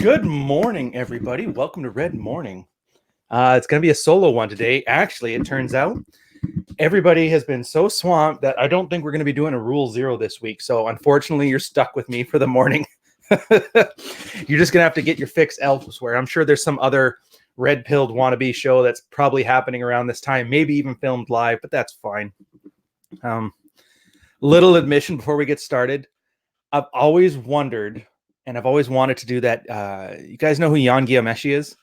Good morning, everybody. Welcome to Red Morning. It's going to be a solo one today. Actually, it turns out everybody has been so swamped that I don't think we're going to be doing a Rule Zero this week. So unfortunately, you're stuck with me for the morning. You're just going to have to get your fix elsewhere. I'm sure there's some other red-pilled wannabe show that's probably happening around this time, maybe even filmed live, but that's fine. Little admission before we get started. I've always wondered, and I've always wanted to do that. You guys know who Jan Guillaumeshi is?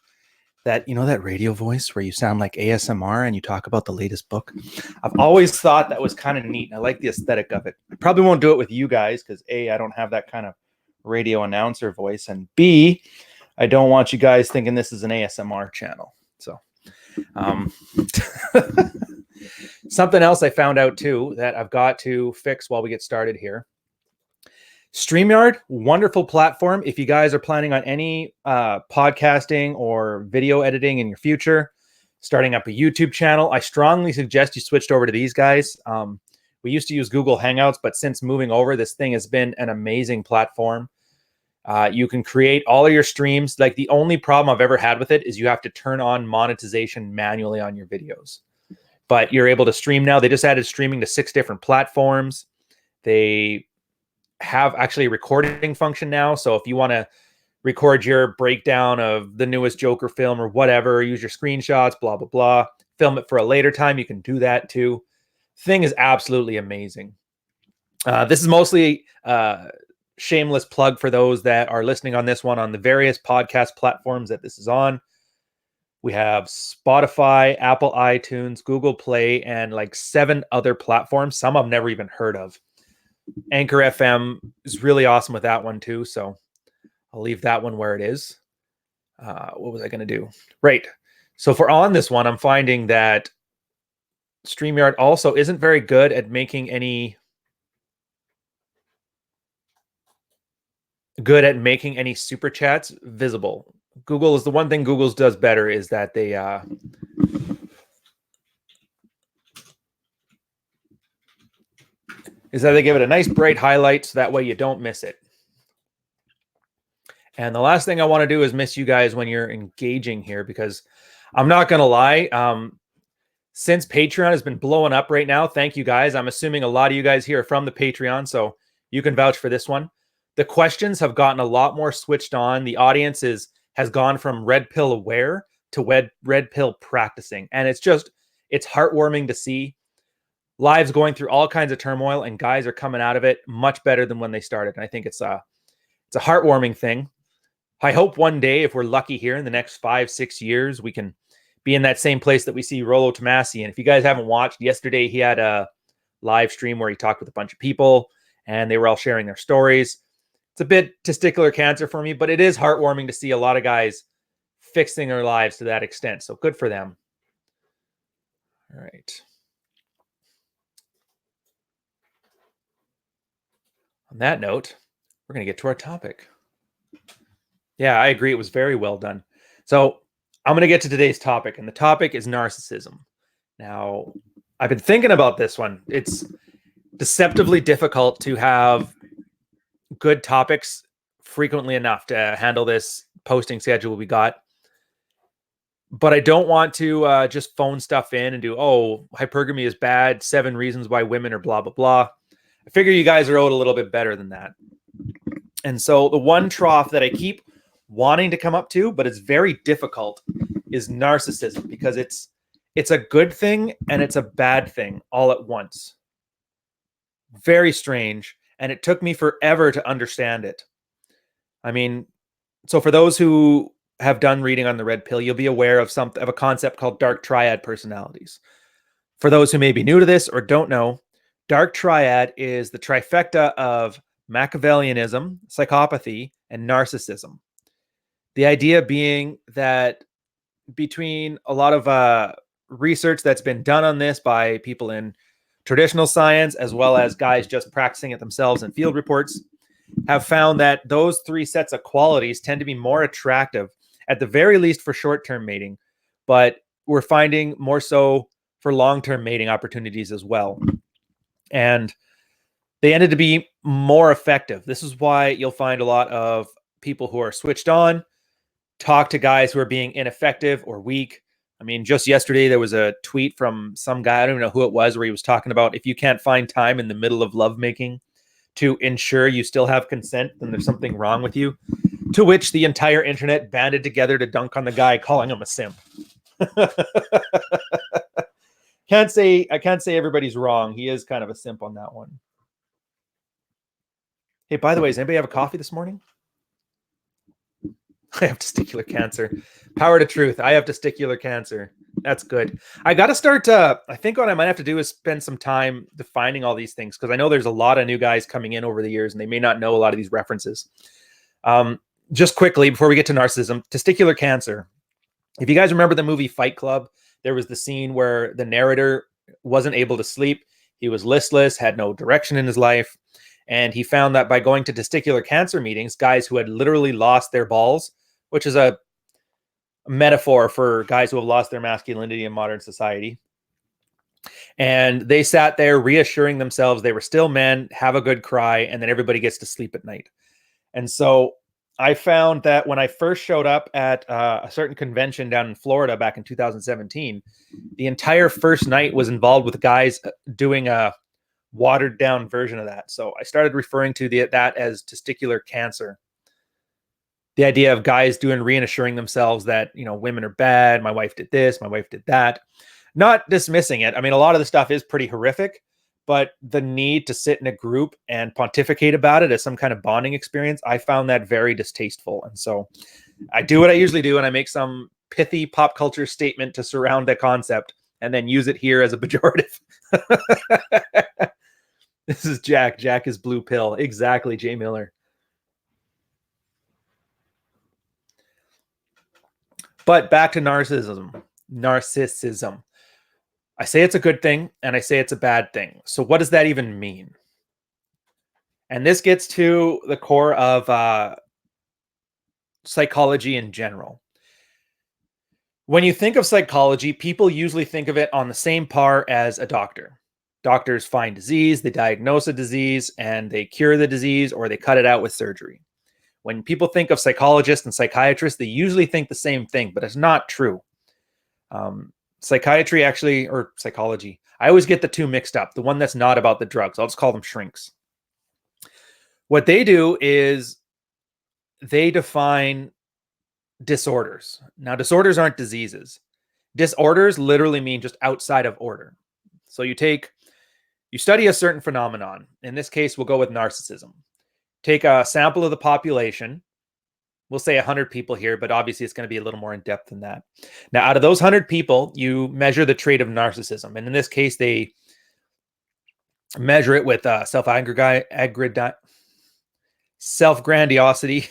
That radio voice where you sound like ASMR and you talk about the latest book. I've always thought that was kind of neat. I like the aesthetic of it. I probably won't do it with you guys because A, I don't have that kind of radio announcer voice, and B, I don't want you guys thinking this is an ASMR channel. So something else I found out too that I've got to fix while we get started here. StreamYard, wonderful platform. If you guys are planning on any podcasting or video editing in your future, starting up a YouTube channel, I strongly suggest you switched over to these guys. We used to use Google Hangouts, but since moving over, this thing has been an amazing platform. You can create all of your streams. Like, the only problem I've ever had with it is you have to turn on monetization manually on your videos. But you're able to stream now. They just added streaming to 6 different platforms. They have actually a recording function now. So if you want to record your breakdown of the newest Joker film or whatever, use your screenshots, blah, blah, blah, film it for a later time, you can do that too. Thing is absolutely amazing. This is mostly shameless plug for those that are listening on this one on the various podcast platforms that this is on. We have Spotify, Apple iTunes, Google Play, and like 7 other platforms. Some I've never even heard of. Anchor FM is really awesome with that one too. So I'll leave that one where it is. What was I going to do? Right. So if we're on this one, I'm finding that StreamYard also isn't very good at making any super chats visible. Google is the one thing Google's does better is that they give it a nice bright highlight so that way you don't miss it. And the last thing I want to do is miss you guys when you're engaging here, because I'm not going to lie. Since Patreon has been blowing up right now, thank you guys. I'm assuming a lot of you guys here are from the Patreon, so you can vouch for this one. The questions have gotten a lot more switched on. The audience has gone from red pill aware to red pill practicing. And it's heartwarming to see. Lives going through all kinds of turmoil, and guys are coming out of it much better than when they started. And I think it's a heartwarming thing. I hope one day, if we're lucky here in the next 5-6 years, we can be in that same place that we see Rollo Tomasi. And if you guys haven't watched, yesterday he had a live stream where he talked with a bunch of people and they were all sharing their stories. It's a bit testicular cancer for me, but it is heartwarming to see a lot of guys fixing their lives to that extent. So good for them. All right. On that note, we're going to get to our topic. Yeah, I agree. It was very well done. So I'm going to get to today's topic, and the topic is narcissism. Now, I've been thinking about this one. It's deceptively difficult to have good topics frequently enough to handle this posting schedule we got. But I don't want to just phone stuff in and do, hypergamy is bad, 7 reasons why women are blah, blah, blah. I figure you guys are owed a little bit better than that. And so the one trough that I keep wanting to come up to, but it's very difficult, is narcissism, because it's a good thing and it's a bad thing all at once. Very strange. And it took me forever to understand it. I mean, so for those who have done reading on the red pill, you'll be aware of a concept called dark triad personalities. For those who may be new to this or don't know, dark triad is the trifecta of Machiavellianism, psychopathy, and narcissism. The idea being that between a lot of research that's been done on this by people in traditional science, as well as guys just practicing it themselves in field reports, have found that those 3 sets of qualities tend to be more attractive, at the very least for short-term mating, but we're finding more so for long-term mating opportunities as well. And they ended to be more effective. This is why you'll find a lot of people who are switched on talk to guys who are being ineffective or weak. I mean, just yesterday, there was a tweet from some guy, I don't even know who it was, where he was talking about if you can't find time in the middle of lovemaking to ensure you still have consent, then there's something wrong with you. To which the entire internet banded together to dunk on the guy, calling him a simp. I can't say everybody's wrong. He is kind of a simp on that one. Hey, by the way, does anybody have a coffee this morning? I have testicular cancer. Power to truth. I have testicular cancer. That's good. I got to start. I think what I might have to do is spend some time defining all these things, because I know there's a lot of new guys coming in over the years and they may not know a lot of these references. Just quickly, before we get to narcissism, testicular cancer. If you guys remember the movie Fight Club, there was the scene where the narrator wasn't able to sleep. He was listless, had no direction in his life. And he found that by going to testicular cancer meetings, guys who had literally lost their balls, which is a metaphor for guys who have lost their masculinity in modern society. And they sat there reassuring themselves they were still men, have a good cry, and then everybody gets to sleep at night. And so I found that when I first showed up at a certain convention down in Florida back in 2017, the entire first night was involved with guys doing a watered down version of that. So I started referring to that as testicular cancer. The idea of guys reassuring themselves that, women are bad. My wife did this. My wife did that. Not dismissing it. I mean, a lot of the stuff is pretty horrific, but the need to sit in a group and pontificate about it as some kind of bonding experience, I found that very distasteful. And so I do what I usually do, and I make some pithy pop culture statement to surround the concept and then use it here as a pejorative. This is Jack. Jack is blue pill. Exactly, Jay Miller. But back to narcissism. Narcissism. I say it's a good thing and I say it's a bad thing. So what does that even mean? And this gets to the core of psychology in general. When you think of psychology, people usually think of it on the same par as a doctor. Doctors find disease, they diagnose a disease, and they cure the disease, or they cut it out with surgery. When people think of psychologists and psychiatrists, they usually think the same thing, but it's not true. Psychiatry actually, or psychology, I always get the two mixed up. The one that's not about the drugs, I'll just call them shrinks. What they do is they define disorders. Now, disorders aren't diseases. Disorders literally mean just outside of order. So you study a certain phenomenon. In this case, we'll go with narcissism. Take a sample of the population. We'll say 100 people here, but obviously it's going to be a little more in depth than that. Now, out of those 100 people, you measure the trait of narcissism. And in this case, they measure it with self-grandiosity.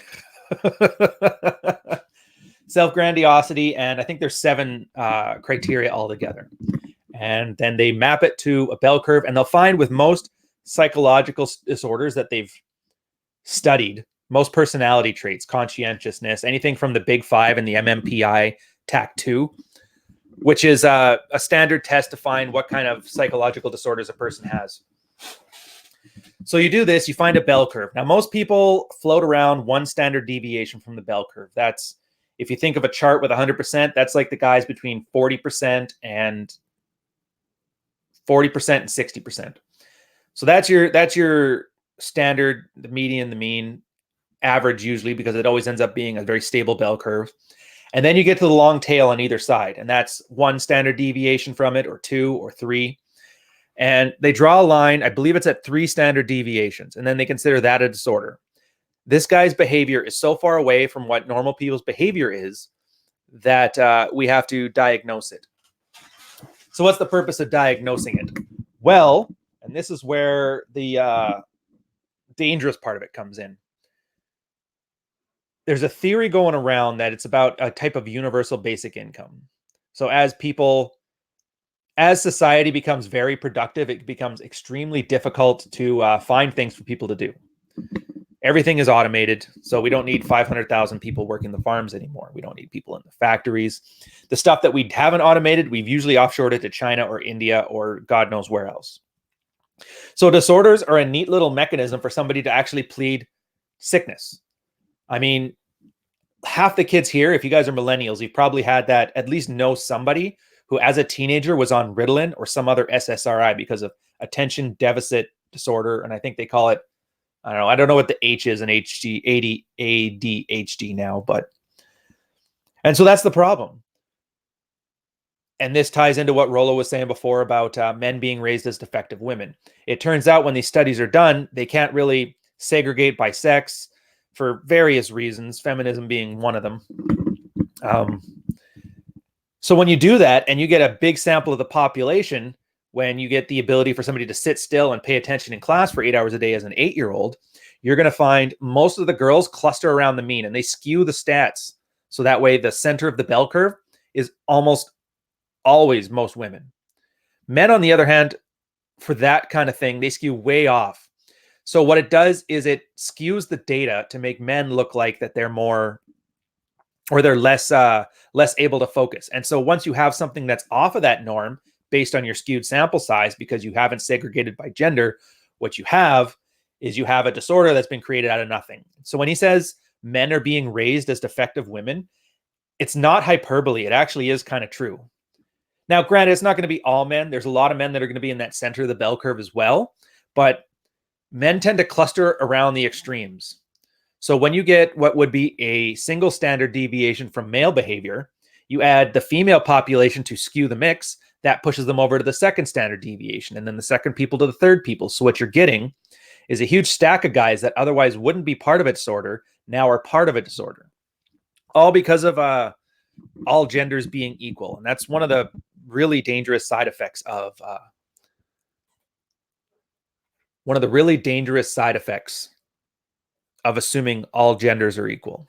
Self-grandiosity, and I think there's 7 criteria altogether. And then they map it to a bell curve, and they'll find with most psychological disorders that they've studied, most personality traits, conscientiousness, anything from the Big 5 and the MMPI TAC2, which is a standard test to find what kind of psychological disorders a person has. So you do this, you find a bell curve. Now, most people float around one standard deviation from the bell curve. That's, if you think of a chart with 100%, that's like the guys between 40% and 60%. So that's your standard, the median, the mean, average usually, because it always ends up being a very stable bell curve. And then you get to the long tail on either side, and that's one standard deviation from it, or 2 or 3. And they draw a line, I believe it's at 3 standard deviations, and then they consider that a disorder. This guy's behavior is so far away from what normal people's behavior is that we have to diagnose it. So what's the purpose of diagnosing it? Well, and this is where the dangerous part of it comes in. There's a theory going around that it's about a type of universal basic income. So as society becomes very productive, it becomes extremely difficult to find things for people to do. Everything is automated, so we don't need 500,000 people working the farms anymore. We don't need people in the factories. The stuff that we haven't automated, we've usually offshored it to China or India or God knows where else. So disorders are a neat little mechanism for somebody to actually plead sickness. I mean, half the kids here, if you guys are millennials, you've probably had that, at least know somebody who as a teenager was on Ritalin or some other SSRI because of attention deficit disorder. And I think they call it, I don't know what the H is in ADHD now, and so that's the problem. And this ties into what Rollo was saying before about men being raised as defective women. It turns out when these studies are done, they can't really segregate by sex for various reasons, feminism being one of them. So when you do that and you get a big sample of the population, when you get the ability for somebody to sit still and pay attention in class for 8 hours a day as an 8-year-old, you're going to find most of the girls cluster around the mean and they skew the stats. So that way the center of the bell curve is almost always most women. Men, on the other hand, for that kind of thing, they skew way off. So what it does is it skews the data to make men look like that they're more, or they're less able to focus. And so once you have something that's off of that norm based on your skewed sample size, because you haven't segregated by gender, what you have is you have a disorder that's been created out of nothing. So when he says men are being raised as defective women, it's not hyperbole. It actually is kind of true. Now, granted, it's not going to be all men. There's a lot of men that are going to be in that center of the bell curve as well, but men tend to cluster around the extremes. So when you get what would be a single standard deviation from male behavior, you add the female population to skew the mix, that pushes them over to the second standard deviation, and then the second people to the third people. So what you're getting is a huge stack of guys that otherwise wouldn't be part of a disorder, now are part of a disorder. All because of all genders being equal. And that's one of the really dangerous side effects of assuming all genders are equal.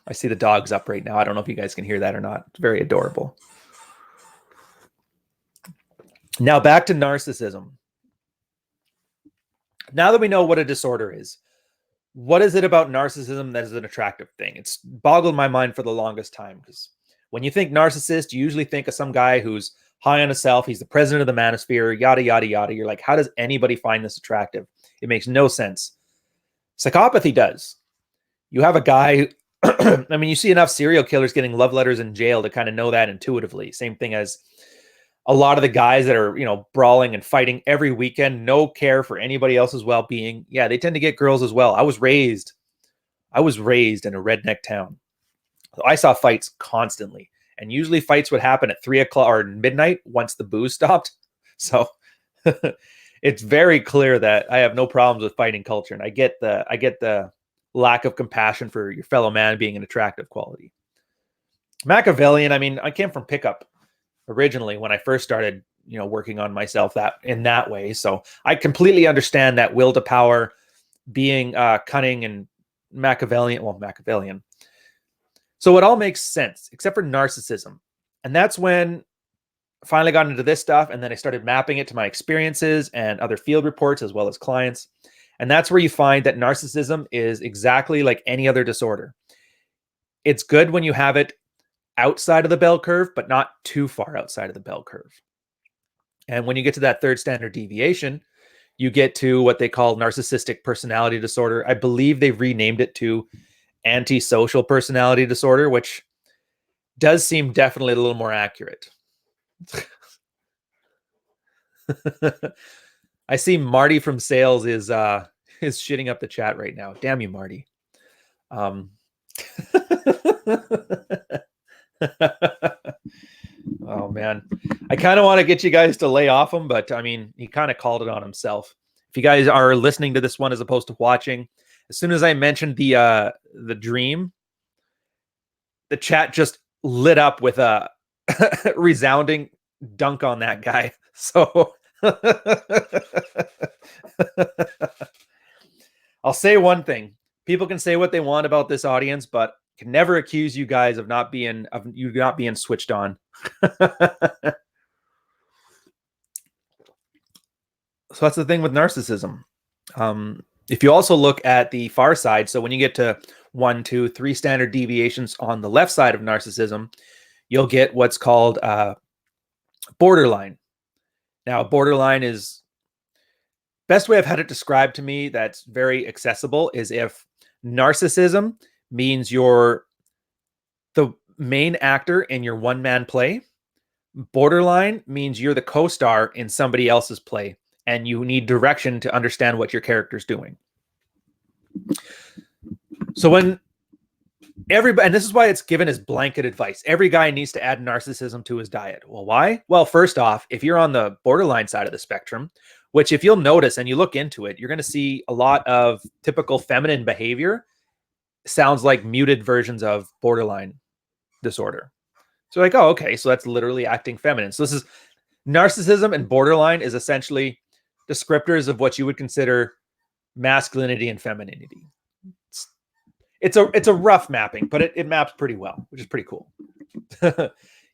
I see the dog's up right now. I don't know if you guys can hear that or not. It's very adorable. Now back to narcissism. Now that we know what a disorder is, what is it about narcissism that is an attractive thing? It's boggled my mind for the longest time, because when you think narcissist, you usually think of some guy who's high on himself. He's the president of the manosphere, yada, yada, yada. You're like, how does anybody find this attractive? It makes no sense. Psychopathy does. You have a guy, I mean, you see enough serial killers getting love letters in jail to kind of know that intuitively. Same thing as a lot of the guys that are, brawling and fighting every weekend, no care for anybody else's well-being. Yeah, they tend to get girls as well. I was raised in a redneck town. So I saw fights constantly, and usually fights would happen at 3 o'clock or midnight once the booze stopped. So it's very clear that I have no problems with fighting culture, and I get the lack of compassion for your fellow man being an attractive quality. Machiavellian. I mean, I came from pickup originally when I first started, working on myself in that way. So I completely understand that will to power being cunning and Machiavellian. So it all makes sense except for narcissism. And that's when I finally got into this stuff. And then I started mapping it to my experiences and other field reports as well as clients. And that's where you find that narcissism is exactly like any other disorder. It's good when you have it outside of the bell curve, but not too far outside of the bell curve. And when you get to that third standard deviation, you get to what they call narcissistic personality disorder. I believe they've renamed it to antisocial personality disorder, which does seem definitely a little more accurate. I see Marty from sales is shitting up the chat right now. Damn you, Marty. Oh man, I kind of want to get you guys to lay off him, but I mean, he kind of called it on himself. If you guys are listening to this one as opposed to watching, as soon as I mentioned the dream, the chat just lit up with a resounding dunk on that guy. So I'll say one thing. People can say what they want about this audience, but can never accuse you guys of not being switched on. So that's the thing with narcissism. If you also look at the far side, so when you get to 1, 2, 3 standard deviations on the left side of narcissism, you'll get what's called borderline. Now, borderline is best way I've had it described to me that's very accessible is if Narcissism means you're the main actor in your one-man play. Borderline means you're the co-star in somebody else's play, and you need direction to understand what your character's doing. So when everybody, and this is why it's given as blanket advice, every guy needs to add narcissism to his diet. Well, why? Well, first off, if you're on the borderline side of the spectrum, which if you'll notice and you look into it, you're going to see a lot of typical feminine behavior sounds like muted versions of borderline disorder. So like, oh, okay, so that's literally acting feminine. So this is narcissism, and borderline is essentially descriptors of what you would consider masculinity and femininity. It's a rough mapping, but it maps pretty well, which is pretty cool.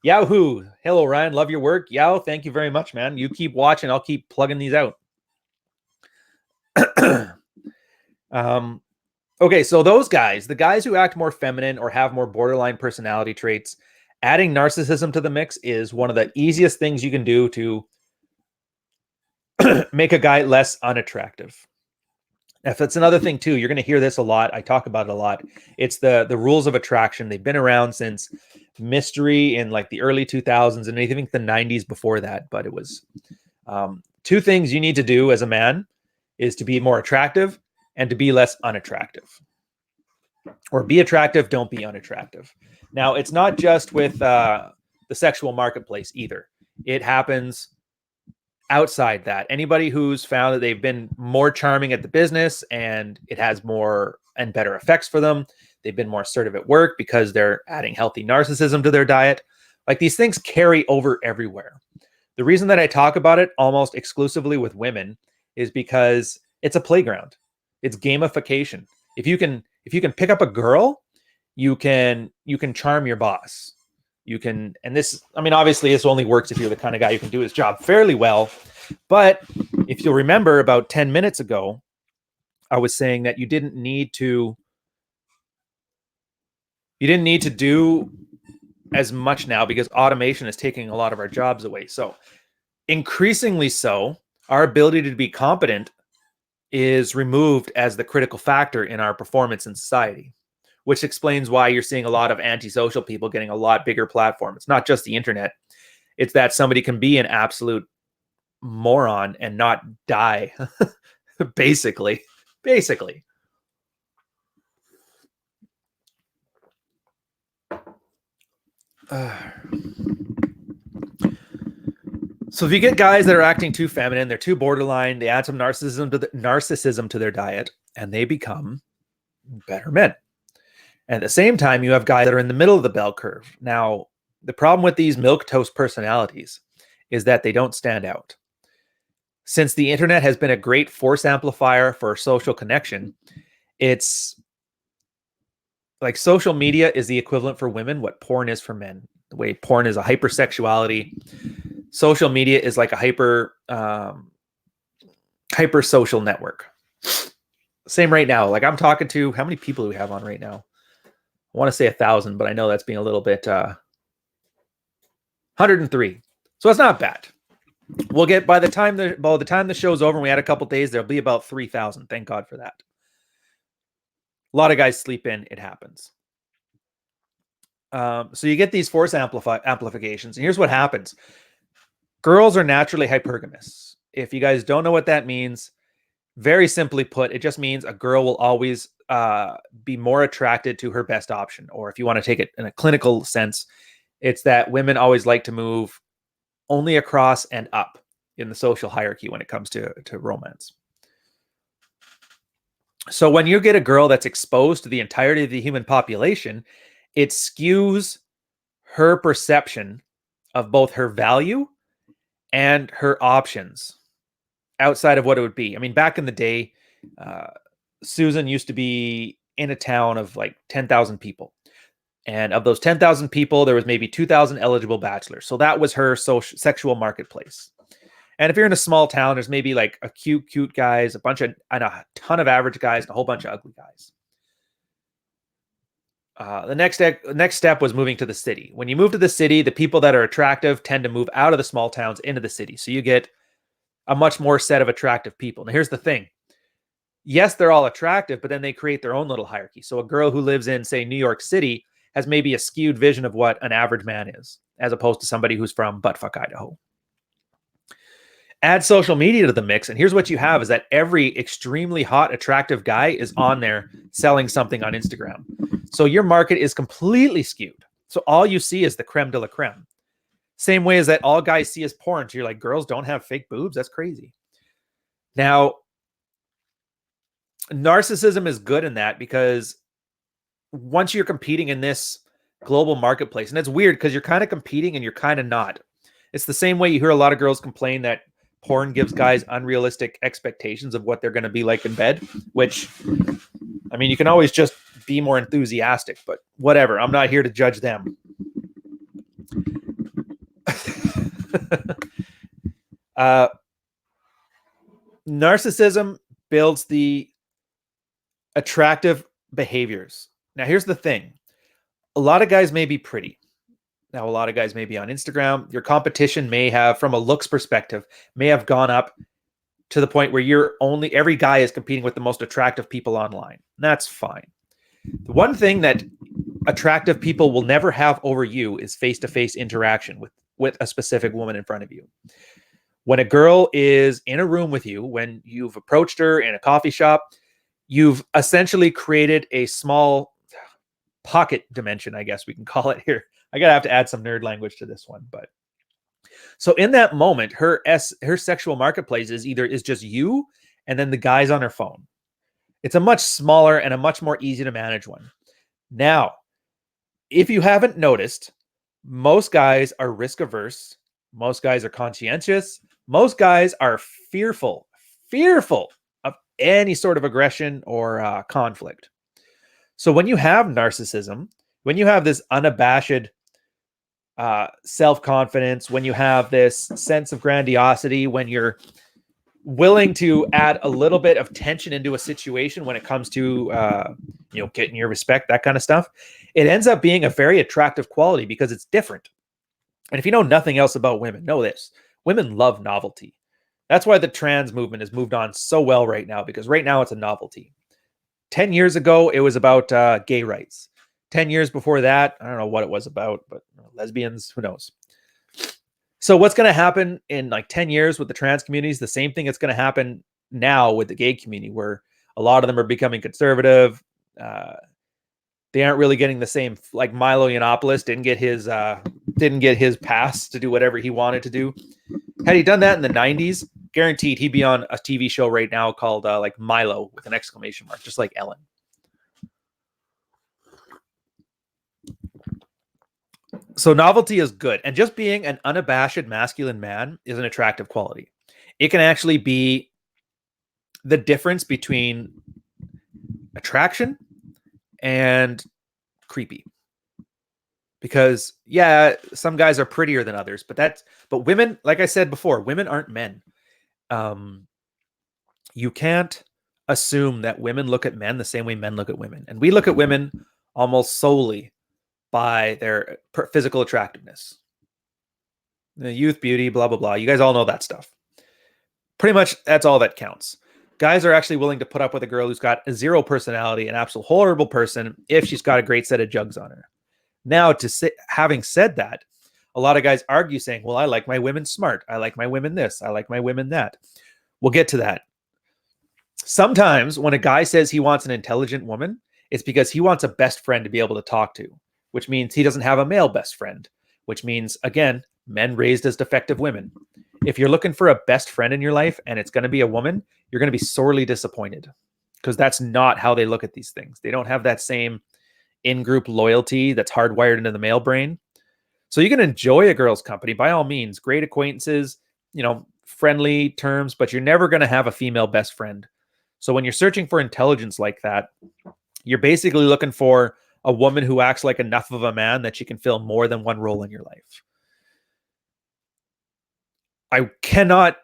Yahoo! Hello, Ryan. Love your work. Yao, thank you very much, man. You keep watching. I'll keep plugging these out. Okay, so those guys, the guys who act more feminine or have more borderline personality traits, adding narcissism to the mix is one of the easiest things you can do to make a guy less unattractive. If it's another thing too, you're going to hear this a lot. I talk about it a lot. It's the rules of attraction. They've been around since mystery in like the early 2000s and I think the 90s before that. But it was two things you need to do as a man is to be more attractive and to be less unattractive. Or be attractive, don't be unattractive. Now, it's not just with the sexual marketplace either. It happens outside that. Anybody who's found that they've been more charming at the business and it has more and better effects for them, they've been more assertive at work because they're adding healthy narcissism to their diet. Like these things carry over everywhere. The reason that I talk about it almost exclusively with women is because it's a playground. It's gamification. If you can pick up a girl, you can charm your boss. You can, and this, I mean, obviously this only works if you're the kind of guy who can do his job fairly well. But if you'll remember about 10 minutes ago, I was saying that you didn't need to do as much now because automation is taking a lot of our jobs away. So increasingly so, our ability to be competent is removed as the critical factor in our performance in society, which explains why you're seeing a lot of antisocial people getting a lot bigger platform. It's not just the internet. It's that somebody can be an absolute moron and not die. Basically. So if you get guys that are acting too feminine, they're too borderline, they add some narcissism to their diet, and they become better men. And at the same time, you have guys that are in the middle of the bell curve. Now, the problem with these milquetoast personalities is that they don't stand out. Since the internet has been a great force amplifier for social connection, it's like social media is the equivalent for women what porn is for men. The way porn is a hypersexuality, social media is like a hyper social network. Same right now. Like I'm talking to, how many people do we have on right now? I want to say 1,000, but I know that's being a little bit 103. So it's not bad. We'll get by the time the show's over and we had a couple days, there'll be about 3,000. Thank God for that. A lot of guys sleep in. It happens. So you get these force amplifications, and here's what happens. Girls are naturally hypergamous. If you guys don't know what that means, very simply put, it just means a girl will always be more attracted to her best option. Or if you want to take it in a clinical sense, it's that women always like to move only across and up in the social hierarchy when it comes to romance. So when you get a girl that's exposed to the entirety of the human population, it skews her perception of both her value and her options outside of what it would be. I mean, back in the day, Susan used to be in a town of like 10,000 people. And of those 10,000 people, there was maybe 2,000 eligible bachelors. So that was her sexual marketplace. And if you're in a small town, there's maybe like a cute guys, and a ton of average guys, and a whole bunch of ugly guys. The next step was moving to the city. When you move to the city, the people that are attractive tend to move out of the small towns into the city. So you get a much more set of attractive people. Now, here's the thing. yes, they're all attractive, but then they create their own little hierarchy. So a girl who lives in, say, New York City has maybe a skewed vision of what an average man is, as opposed to somebody who's from buttfuck Idaho. Add social media to the mix, and here's what you have is that every extremely hot, attractive guy is on there selling something on Instagram. So your market is completely skewed. So all you see is the creme de la creme. Same way as that all guys see is porn. So you're like, girls don't have fake boobs? That's crazy. Now, narcissism is good in that because once you're competing in this global marketplace, and it's weird because you're kind of competing and you're kind of not. It's the same way you hear a lot of girls complain that porn gives guys unrealistic expectations of what they're going to be like in bed, which, I mean, you can always just be more enthusiastic, but whatever. I'm not here to judge them. Narcissism builds the attractive behaviors. Now, here's the thing. A lot of guys may be pretty. Now, a lot of guys may be on Instagram. Your competition may have, from a looks perspective, may have gone up to the point where every guy is competing with the most attractive people online. That's fine. The one thing that attractive people will never have over you is face-to-face interaction with a specific woman in front of you. When a girl is in a room with you, when you've approached her in a coffee shop, you've essentially created a small pocket dimension, I guess we can call it here. I gotta have to add some nerd language to this one, but so in that moment, her sexual marketplace is just you and then the guys on her phone. It's a much smaller and a much more easy to manage one. Now, if you haven't noticed, most guys are risk averse. Most guys are conscientious. Most guys are fearful of any sort of aggression or conflict. So when you have narcissism, when you have this unabashed self-confidence, when you have this sense of grandiosity, when you're willing to add a little bit of tension into a situation when it comes to getting your respect, that kind of stuff, it ends up being a very attractive quality because it's different. And if you know nothing else about women, know this: women love novelty. That's why the trans movement has moved on so well right now, because right now it's a novelty. 10 years ago, it was about gay rights. 10 years before that, I don't know what it was about, but lesbians, who knows? So what's going to happen in like 10 years with the trans community is the same thing that's going to happen now with the gay community, where a lot of them are becoming conservative. They aren't really getting the same, like Milo Yiannopoulos didn't get his pass to do whatever he wanted to do. Had he done that in the 90s, guaranteed he'd be on a TV show right now called like Milo with an exclamation mark, just like Ellen. So novelty is good. And just being an unabashed masculine man is an attractive quality. It can actually be the difference between attraction and creepy. Because yeah, some guys are prettier than others, but women, like I said before, women aren't men. You can't assume that women look at men the same way men look at women. And we look at women almost solely by their physical attractiveness, the youth, beauty, blah, blah, blah. You guys all know that stuff. Pretty much that's all that counts. Guys are actually willing to put up with a girl who's got a zero personality, an absolute horrible person, if she's got a great set of jugs on her. Now, having said that, a lot of guys argue saying, well, I like my women smart. I like my women this. I like my women that. We'll get to that. Sometimes when a guy says he wants an intelligent woman, it's because he wants a best friend to be able to talk to, which means he doesn't have a male best friend, which means, again, men raised as defective women. If you're looking for a best friend in your life and it's going to be a woman, you're going to be sorely disappointed, because that's not how they look at these things. They don't have that same in-group loyalty that's hardwired into the male brain. So you can enjoy a girl's company, by all means, great acquaintances, friendly terms, but you're never going to have a female best friend. So when you're searching for intelligence like that, you're basically looking for a woman who acts like enough of a man that she can fill more than one role in your life. I cannot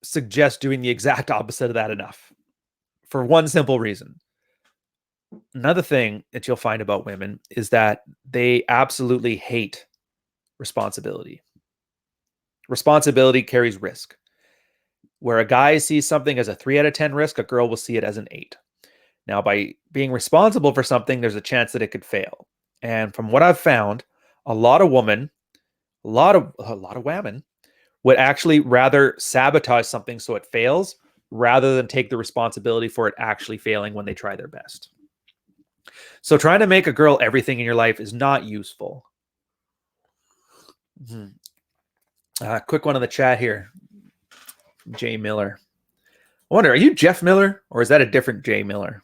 suggest doing the exact opposite of that enough, for one simple reason. Another thing that you'll find about women is that they absolutely hate responsibility. Responsibility carries risk. Where a guy sees something as a 3 out of 10 risk, a girl will see it as an 8. Now, by being responsible for something, there's a chance that it could fail. And from what I've found, a lot of women, a lot of women would actually rather sabotage something so it fails rather than take the responsibility for it actually failing when they try their best. So trying to make a girl everything in your life is not useful. Quick one in the chat here. Jay Miller. I wonder, are you Jeff Miller or is that a different Jay Miller?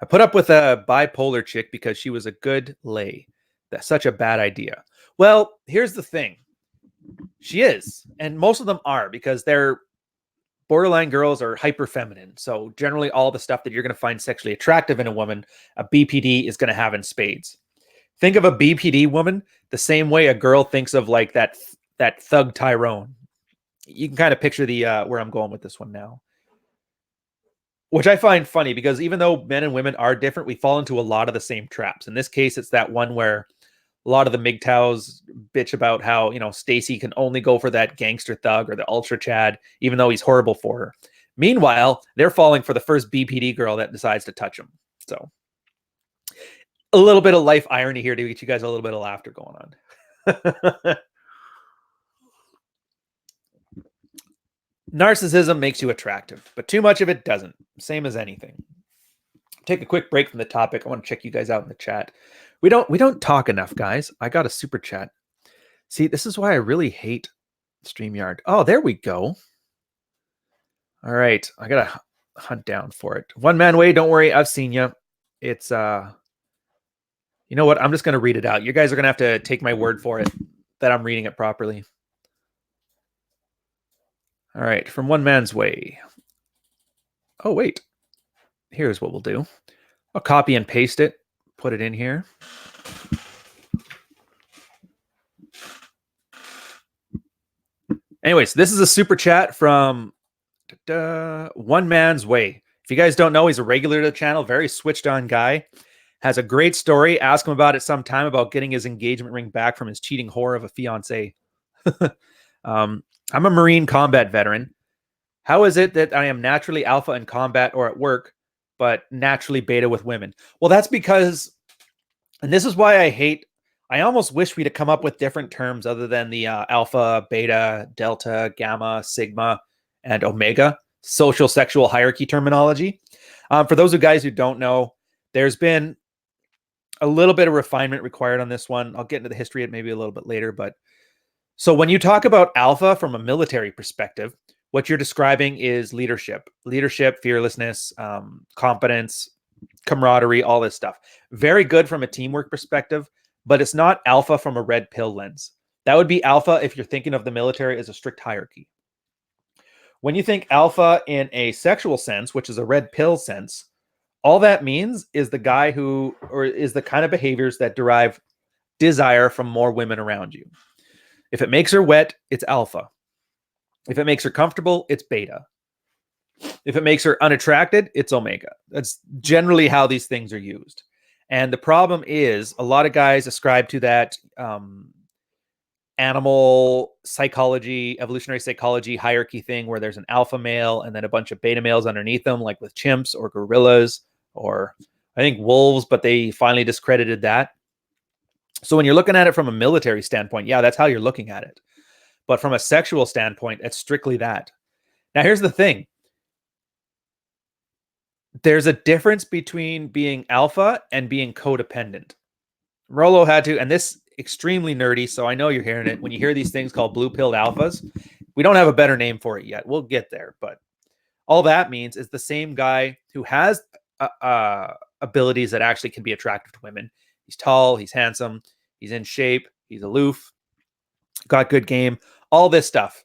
I put up with a bipolar chick because she was a good lay. That's such a bad idea. Well, here's the thing. She is, and most of them are, because they're borderline girls are hyper feminine. So generally all the stuff that you're going to find sexually attractive in a woman, a BPD is going to have in spades. Think of a BPD woman the same way a girl thinks of like that thug Tyrone. You can kind of picture the where I'm going with this one now. Which I find funny because even though men and women are different, we fall into a lot of the same traps. In this case, it's that one where a lot of the MGTOWs bitch about how, Stacy can only go for that gangster thug or the ultra Chad, even though he's horrible for her. Meanwhile, they're falling for the first BPD girl that decides to touch them. So a little bit of life irony here to get you guys a little bit of laughter going on. Narcissism makes you attractive, but too much of it doesn't. Same as anything. Take a quick break from the topic. I want to check you guys out in the chat. We don't talk enough, guys. I got a super chat. See, this is why I really hate StreamYard. Oh, there we go. All right. I got to hunt down for it. One man way. Don't worry. I've seen you. It's, you know what? I'm just going to read it out. You guys are going to have to take my word for it that I'm reading it properly. All right. From One Man's Way. Oh, wait. Here's what we'll do. I'll copy and paste it. Put it in here. Anyways, this is a super chat from One Man's Way. If you guys don't know, he's a regular to the channel, very switched on guy. Has a great story. Ask him about it sometime about getting his engagement ring back from his cheating whore of a fiance. I'm a Marine combat veteran. How is it that I am naturally alpha in combat or at work, but naturally beta with women? Well, that's because, and this is why I almost wish we'd have come up with different terms other than the alpha, beta, delta, gamma, sigma, and omega, social sexual hierarchy terminology. For those of guys who don't know, there's been a little bit of refinement required on this one. I'll get into the history of it maybe a little bit later. But so when you talk about alpha from a military perspective, what you're describing is leadership, fearlessness, competence, camaraderie, all this stuff. Very good from a teamwork perspective, but it's not alpha from a red pill lens. That would be alpha if you're thinking of the military as a strict hierarchy. When you think alpha in a sexual sense, which is a red pill sense, all that means is the guy is the kind of behaviors that derive desire from more women around you. If it makes her wet, it's alpha. If it makes her comfortable, it's beta. If it makes her unattracted, it's omega. That's generally how these things are used. And the problem is a lot of guys ascribe to that animal psychology, evolutionary psychology hierarchy thing where there's an alpha male and then a bunch of beta males underneath them, like with chimps or gorillas or I think wolves, but they finally discredited that. So when you're looking at it from a military standpoint, yeah, that's how you're looking at it. But from a sexual standpoint, it's strictly that. Now, here's the thing. There's a difference between being alpha and being codependent. Rollo had to, and this extremely nerdy, so I know you're hearing it. When you hear these things called blue-pilled alphas, we don't have a better name for it yet. We'll get there. But all that means is the same guy who has abilities that actually can be attractive to women. He's tall, he's handsome, he's in shape, he's aloof, got good game, all this stuff.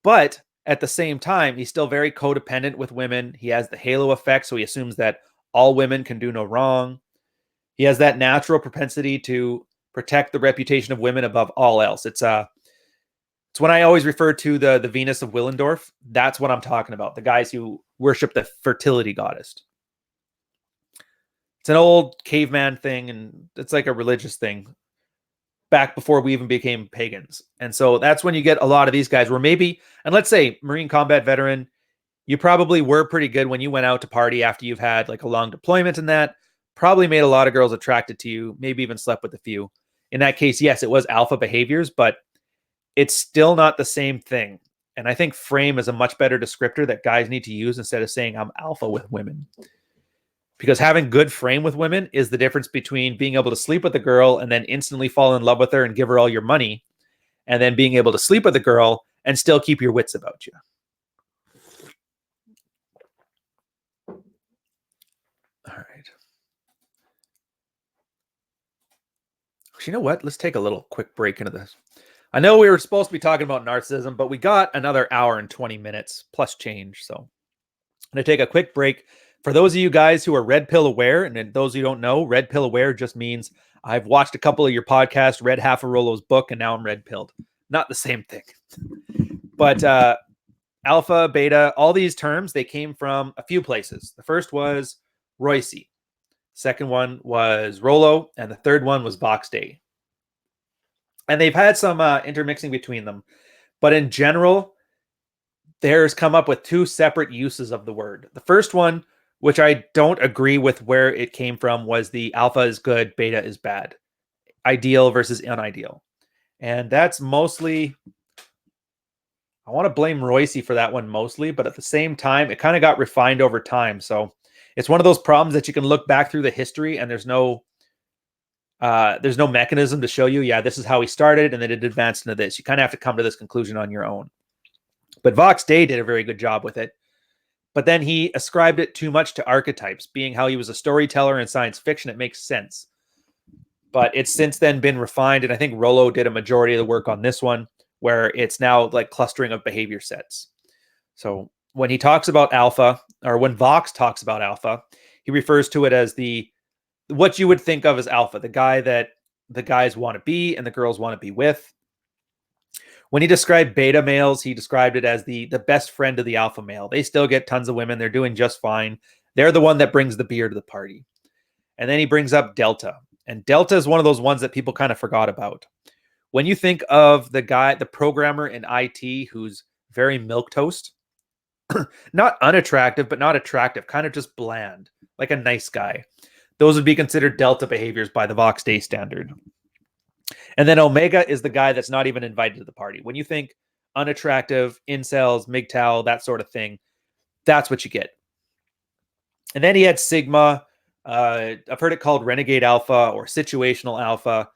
But at the same time, he's still very codependent with women. He has the halo effect, so he assumes that all women can do no wrong. He has that natural propensity to protect the reputation of women above all else. It's when I always refer to the Venus of Willendorf. That's what I'm talking about. The guys who worship the fertility goddess. It's an old caveman thing, and it's like a religious thing. back before we even became pagans. And so that's when you get a lot of these guys where maybe, and let's say Marine combat veteran, you probably were pretty good when you went out to party after you've had like a long deployment, and that probably made a lot of girls attracted to you, maybe even slept with a few. In that case, yes, it was alpha behaviors, but it's still not the same thing. And I think frame is a much better descriptor that guys need to use instead of saying I'm alpha with women. Because having good frame with women is the difference between being able to sleep with a girl and then instantly fall in love with her and give her all your money, and then being able to sleep with a girl and still keep your wits about you. All right. You know what? Let's take a little quick break into this. I know we were supposed to be talking about narcissism, but we got another hour and 20 minutes plus change. So I'm going to take a quick break. For those of you guys who are red pill aware, and those who don't know, red pill aware just means I've watched a couple of your podcasts, read half of Rollo's book, and now I'm red pilled. Not the same thing. But alpha, beta, all these terms, they came from a few places. The first was Royce. Second one was Rollo, and the third one was Vox Day. And they've had some intermixing between them. But in general, there's come up with two separate uses of the word. The first one, which I don't agree with where it came from, was the alpha is good, beta is bad. Ideal versus unideal. And that's mostly, I want to blame Royce for that one mostly, but at the same time, it kind of got refined over time. So it's one of those problems that you can look back through the history and there's no mechanism to show you, yeah, this is how he started and then it advanced into this. You kind of have to come to this conclusion on your own. But Vox Day did a very good job with it. But then he ascribed it too much to archetypes, being how he was a storyteller in science fiction. It makes sense. But it's since then been refined, and I think Rollo did a majority of the work on this one, where it's now like clustering of behavior sets. So when he talks about alpha, or when Vox talks about alpha, he refers to it as what you would think of as alpha, the guy that the guys want to be and the girls want to be with. When he described beta males, he described it as the best friend of the alpha male. They still get tons of women. They're doing just fine. They're the one that brings the beer to the party. And then he brings up delta. And delta is one of those ones that people kind of forgot about. When you think of the guy, the programmer in IT who's very milquetoast, not unattractive, but not attractive, kind of just bland, like a nice guy. Those would be considered delta behaviors by the Vox Day standard. And then omega is the guy that's not even invited to the party. When you think unattractive, incels, MGTOW, that sort of thing, that's what you get. And then he had sigma. I've heard it called renegade alpha or situational alpha.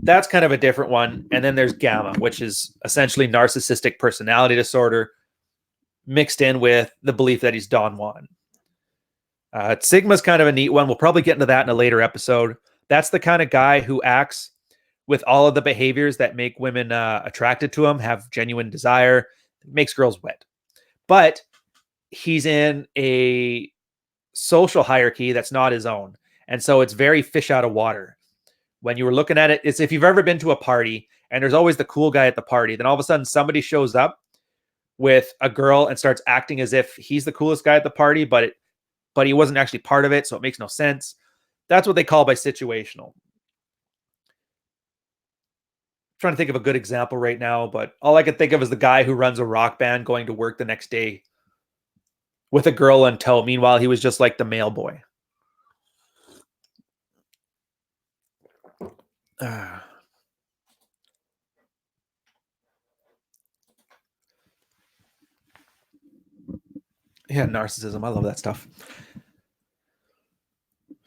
That's kind of a different one. And then there's gamma, which is essentially narcissistic personality disorder mixed in with the belief that he's Don Juan. Sigma's kind of a neat one. We'll probably get into that in a later episode. That's the kind of guy who acts with all of the behaviors that make women attracted to him, have genuine desire, makes girls wet. But he's in a social hierarchy that's not his own. And so it's very fish out of water. When you were looking at it, it's if you've ever been to a party and there's always the cool guy at the party, then all of a sudden somebody shows up with a girl and starts acting as if he's the coolest guy at the party, but he wasn't actually part of it, so it makes no sense. That's what they call by situational. Trying to think of a good example right now, but all I can think of is the guy who runs a rock band going to work the next day with a girl in tow. Meanwhile, he was just like the mail boy. Yeah, narcissism. I love that stuff.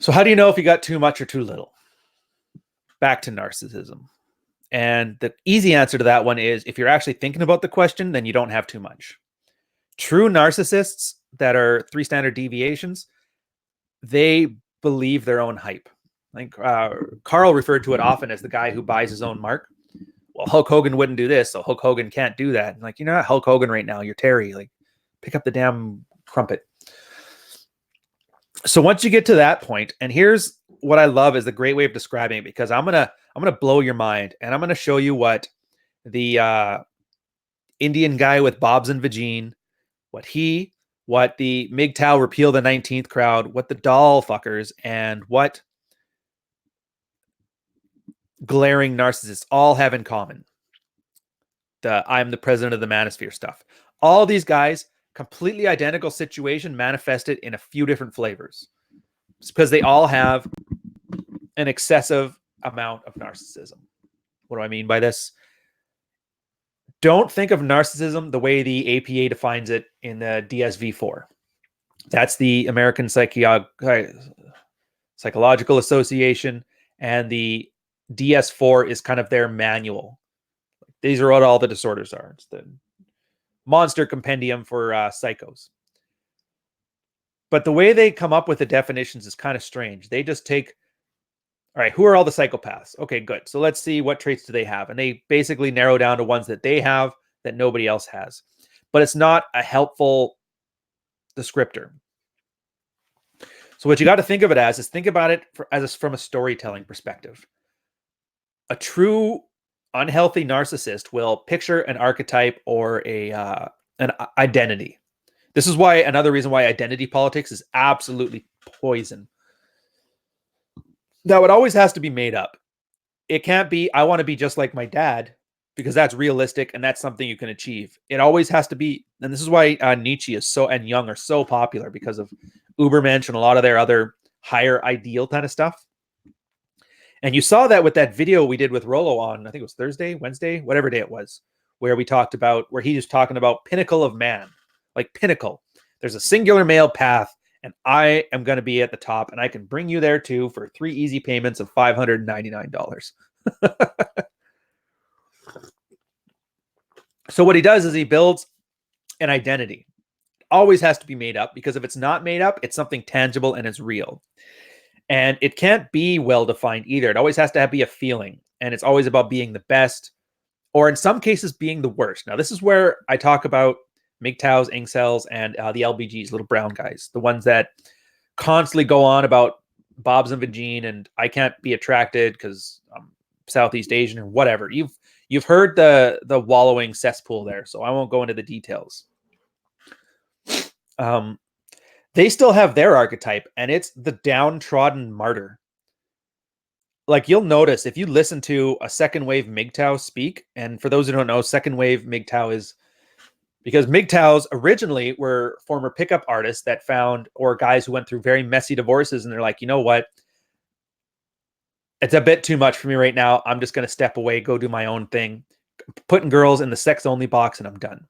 So how do you know if you got too much or too little? Back to narcissism. And the easy answer to that one is if you're actually thinking about the question, then you don't have too much. True narcissists that are 3 standard deviations, they believe their own hype. Like Carl referred to it often as the guy who buys his own mark. Well, Hulk Hogan wouldn't do this, so Hulk Hogan can't do that. And like, you're not Hulk Hogan right now. You're Terry. Like, pick up the damn crumpet. So once you get to that point, and here's what I love is the great way of describing it, because I'm gonna blow your mind, and I'm gonna show you what the Indian guy with Bobs and Vagine, what the MGTOW repeal the 19th crowd, what the doll fuckers, and what glaring narcissists all have in common. I'm the president of the manosphere stuff. All these guys, completely identical situation manifested in a few different flavors. It's because they all have an excessive amount of narcissism. What do I mean by this? Don't think of narcissism the way the APA defines it in the DSV-4. That's the American Psychological Association, and the DS-4 is kind of their manual. These are what all the disorders are. It's the monster compendium for psychos. But the way they come up with the definitions is kind of strange. They just take, all right, who are all the psychopaths? Okay, good. So let's see what traits do they have. And they basically narrow down to ones that they have that nobody else has. But it's not a helpful descriptor. So what you got to think of it as is think about it from a storytelling perspective. A true unhealthy narcissist will picture an archetype or an identity. This is why another reason why identity politics is absolutely poison. Now, it always has to be made up. It can't be, I want to be just like my dad, because that's realistic and that's something you can achieve. It always has to be, and this is why Nietzsche and Jung are so popular, because of Ubermensch and a lot of their other higher ideal kind of stuff. And you saw that with that video we did with Rollo on, I think it was Thursday, Wednesday, whatever day it was, where he was talking about pinnacle of man, like pinnacle. There's a singular male path, and I am going to be at the top, and I can bring you there too for 3 easy payments of $599. So what he does is he builds an identity. It always has to be made up, because if it's not made up, it's something tangible and it's real. And it can't be well-defined either. It always has to be a feeling, and it's always about being the best, or in some cases being the worst. Now, this is where I talk about MGTOWs, incels, and the LBGs, little brown guys, the ones that constantly go on about Bob's and Vagine and I can't be attracted because I'm Southeast Asian or whatever. You've heard the wallowing cesspool there, so I won't go into the details. They still have their archetype, and it's the downtrodden martyr. Like, you'll notice if you listen to a second wave MGTOW speak, and for those who don't know, second wave MGTOW is because MGTOWs originally were former pickup artists that found, or guys who went through very messy divorces, and they're like, you know what? It's a bit too much for me right now. I'm just going to step away, go do my own thing, putting girls in the sex only box, and I'm done.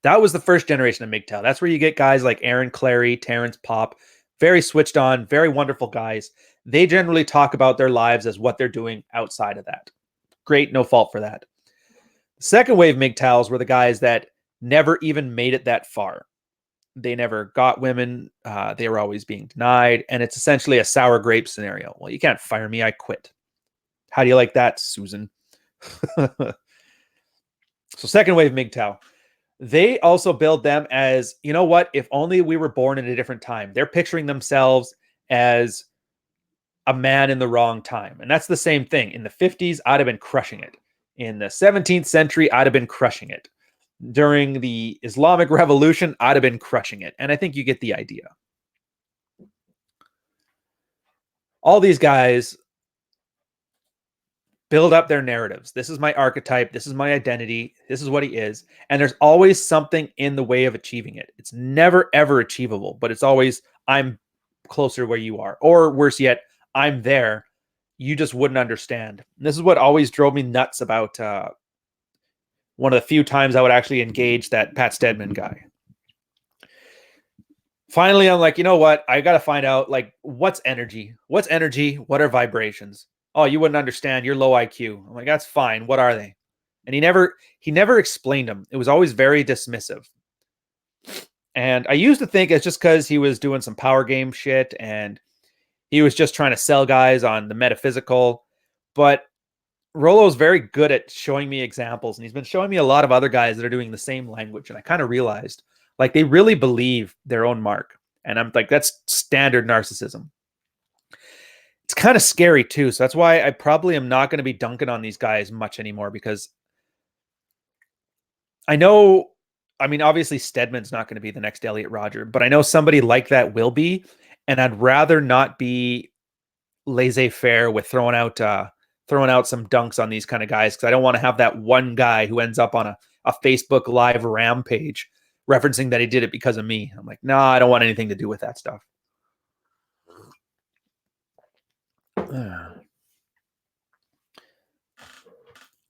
That was the first generation of MGTOW. That's where you get guys like Aaron Clary, Terrence Pop, very switched on, very wonderful guys. They generally talk about their lives as what they're doing outside of that. Great, no fault for that. Second wave MGTOWs were the guys that never even made it that far. They never got women. They were always being denied. And it's essentially a sour grape scenario. Well, you can't fire me. I quit. How do you like that, Susan? So second wave MGTOW. They also build them as, you know what, if only we were born in a different time. They're picturing themselves as a man in the wrong time. And that's the same thing. In the 50s, I'd have been crushing it. In the 17th century, I'd have been crushing it. During the Islamic Revolution, I'd have been crushing it. And I think you get the idea. All these guys build up their narratives. This is my archetype. This is my identity. This is what he is. And there's always something in the way of achieving it. It's never, ever achievable, but it's always, I'm closer where you are. Or worse yet, I'm there. You just wouldn't understand. And this is what always drove me nuts about one of the few times I would actually engage that Pat Stedman guy. Finally, I'm like, you know what? I got to find out, like, what's energy? What's energy? What are vibrations? Oh, you wouldn't understand. You're low IQ. I'm like, that's fine. What are they? And he never explained them. It was always very dismissive. And I used to think it's just because he was doing some power game shit and he was just trying to sell guys on the metaphysical. But Rollo's very good at showing me examples, and he's been showing me a lot of other guys that are doing the same language. And I kind of realized, like, they really believe their own mark. And I'm like, that's standard narcissism. It's kind of scary too. So that's why I probably am not going to be dunking on these guys much anymore, because I know, I mean, obviously Stedman's not going to be the next Elliot Rodger, but I know somebody like that will be. And I'd rather not be laissez-faire with throwing out throwing out some dunks on these kind of guys because I don't want to have that one guy who ends up on a Facebook Live rampage referencing that he did it because of me. I'm like, no, I don't want anything to do with that stuff.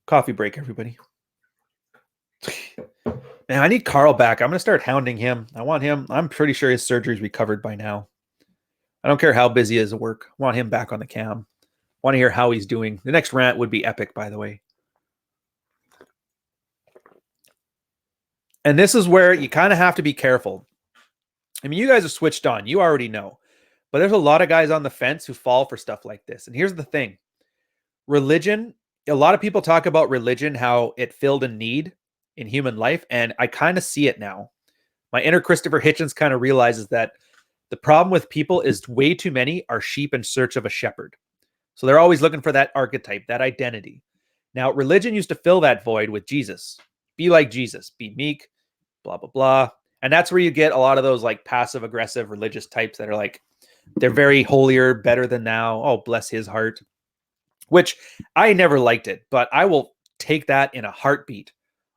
Coffee break, everybody. Man, I need Carl back. I'm going to start hounding him. I want him. I'm pretty sure his surgery's recovered by now. I don't care how busy he is at work. I want him back on the cam. I want to hear how he's doing. The next rant would be epic, by the way. And this is where you kind of have to be careful. I mean, you guys are switched on. You already know. But there's a lot of guys on the fence who fall for stuff like this. And here's the thing. Religion, a lot of people talk about religion, how it filled a need in human life. And I kind of see it now. My inner Christopher Hitchens kind of realizes that the problem with people is way too many are sheep in search of a shepherd. So they're always looking for that archetype, that identity. Now, religion used to fill that void with Jesus. Be like Jesus, be meek, blah, blah, blah. And that's where you get a lot of those like passive aggressive religious types that are like, they're very holier, better than thou. Oh, bless his heart, which I never liked it, but I will take that in a heartbeat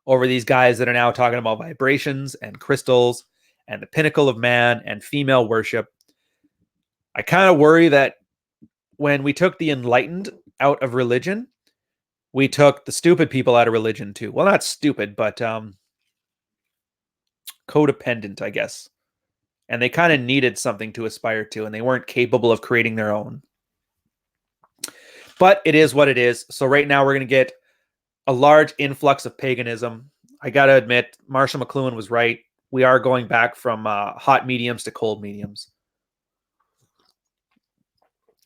over these guys that are now talking about vibrations and crystals and the pinnacle of man and female worship. I kind of worry that when we took the enlightened out of religion, we took the stupid people out of religion too. Well, not stupid, but codependent, I guess. And they kind of needed something to aspire to, and they weren't capable of creating their own. But it is what it is. So right now we're going to get a large influx of paganism. I got to admit, Marshall McLuhan was right. We are going back from hot mediums to cold mediums.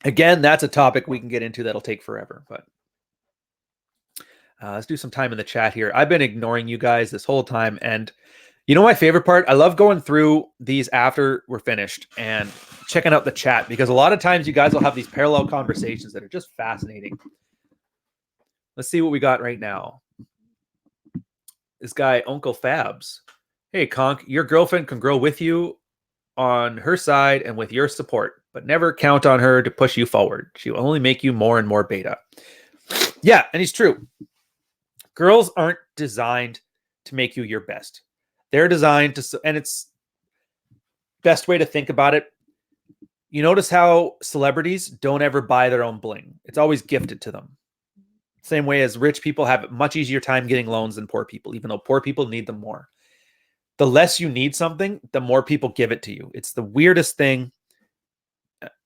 Again, that's a topic we can get into that'll take forever. But let's do some time in the chat here. I've been ignoring you guys this whole time. And you know my favorite part? I love going through these after we're finished and checking out the chat, because a lot of times you guys will have these parallel conversations that are just fascinating. Let's see what we got right now. This guy, Uncle Fabs. Hey, Conk, your girlfriend can grow with you on her side and with your support, but never count on her to push you forward. She will only make you more and more beta. Yeah, and he's true. Girls aren't designed to make you your best. They're designed to, and it's best way to think about it. You notice how celebrities don't ever buy their own bling. It's always gifted to them. Same way as rich people have a much easier time getting loans than poor people, even though poor people need them more. The less you need something, the more people give it to you. It's the weirdest thing.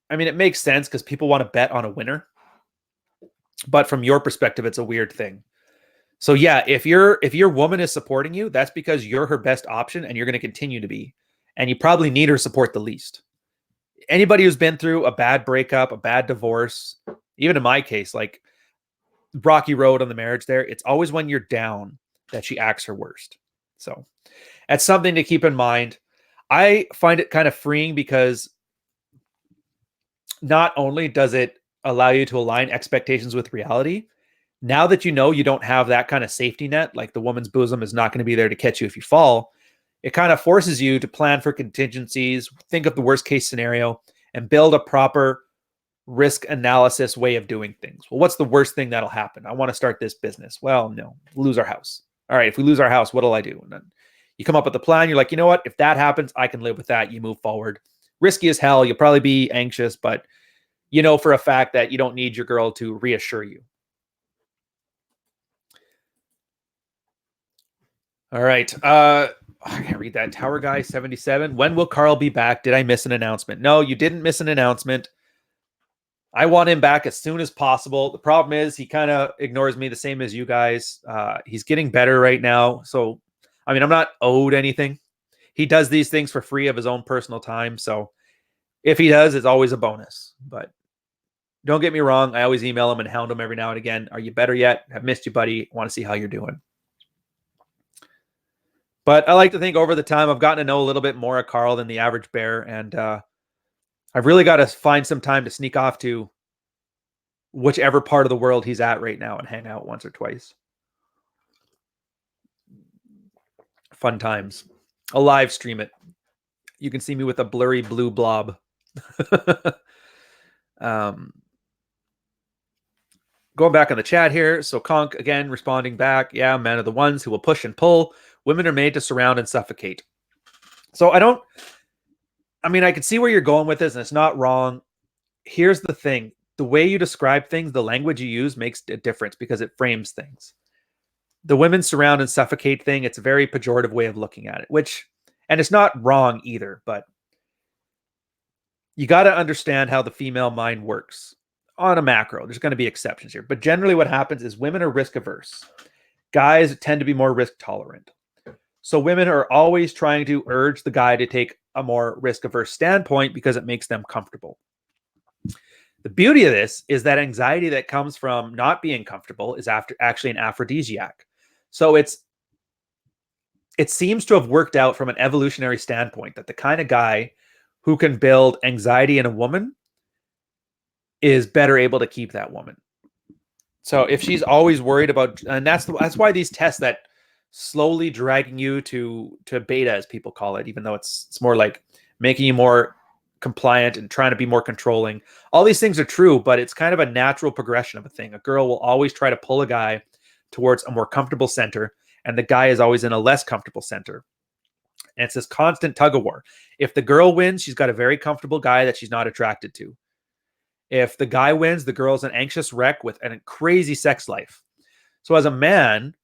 I mean, it makes sense because people want to bet on a winner. But from your perspective, it's a weird thing. So yeah, if your woman is supporting you, that's because you're her best option and you're going to continue to be. And you probably need her support the least. Anybody who's been through a bad breakup, a bad divorce, even in my case, like rocky road on the marriage there, it's always when you're down that she acts her worst. So that's something to keep in mind. I find it kind of freeing because not only does it allow you to align expectations with reality, now that you know you don't have that kind of safety net, like the woman's bosom is not going to be there to catch you if you fall, it kind of forces you to plan for contingencies, think of the worst case scenario, and build a proper risk analysis way of doing things. Well, what's the worst thing that'll happen? I want to start this business. Well, no, lose our house. All right, if we lose our house, what'll I do? And then you come up with a plan. You're like, you know what? If that happens, I can live with that. You move forward. Risky as hell. You'll probably be anxious, but you know for a fact that you don't need your girl to reassure you. All right. I can't read that. Tower Guy 77. When will Carl be back? Did I miss an announcement? No, you didn't miss an announcement. I want him back as soon as possible. The problem is he kind of ignores me the same as you guys. He's getting better right now. So, I mean, I'm not owed anything. He does these things for free of his own personal time. So if he does, it's always a bonus. But don't get me wrong. I always email him and hound him every now and again. Are you better yet? Have missed you, buddy. Want to see how you're doing. But I like to think over the time I've gotten to know a little bit more of Carl than the average bear. And I've really got to find some time to sneak off to whichever part of the world he's at right now and hang out once or twice. Fun times. I'll live stream it. You can see me with a blurry blue blob. going back on the chat here. So Conk, again, responding back. Yeah, men are the ones who will push and pull. Women are made to surround and suffocate. So I can see where you're going with this, and it's not wrong. Here's the thing. The way you describe things, the language you use makes a difference because it frames things. The women surround and suffocate thing, it's a very pejorative way of looking at it, and it's not wrong either, but you got to understand how the female mind works on a macro. There's going to be exceptions here, but generally what happens is women are risk averse. Guys tend to be more risk tolerant. So women are always trying to urge the guy to take a more risk averse standpoint because it makes them comfortable. The beauty of this is that anxiety that comes from not being comfortable is actually an aphrodisiac. So it seems to have worked out from an evolutionary standpoint that the kind of guy who can build anxiety in a woman is better able to keep that woman. So if she's always worried about, and that's why these tests that slowly dragging you to beta, as people call it, even though it's more like making you more compliant and trying to be more controlling. All these things are true, but it's kind of a natural progression of a thing. A girl will always try to pull a guy towards a more comfortable center, and the guy is always in a less comfortable center. And it's this constant tug of war. If the girl wins, she's got a very comfortable guy that she's not attracted to. If the guy wins, the girl's an anxious wreck with a crazy sex life. So as a man,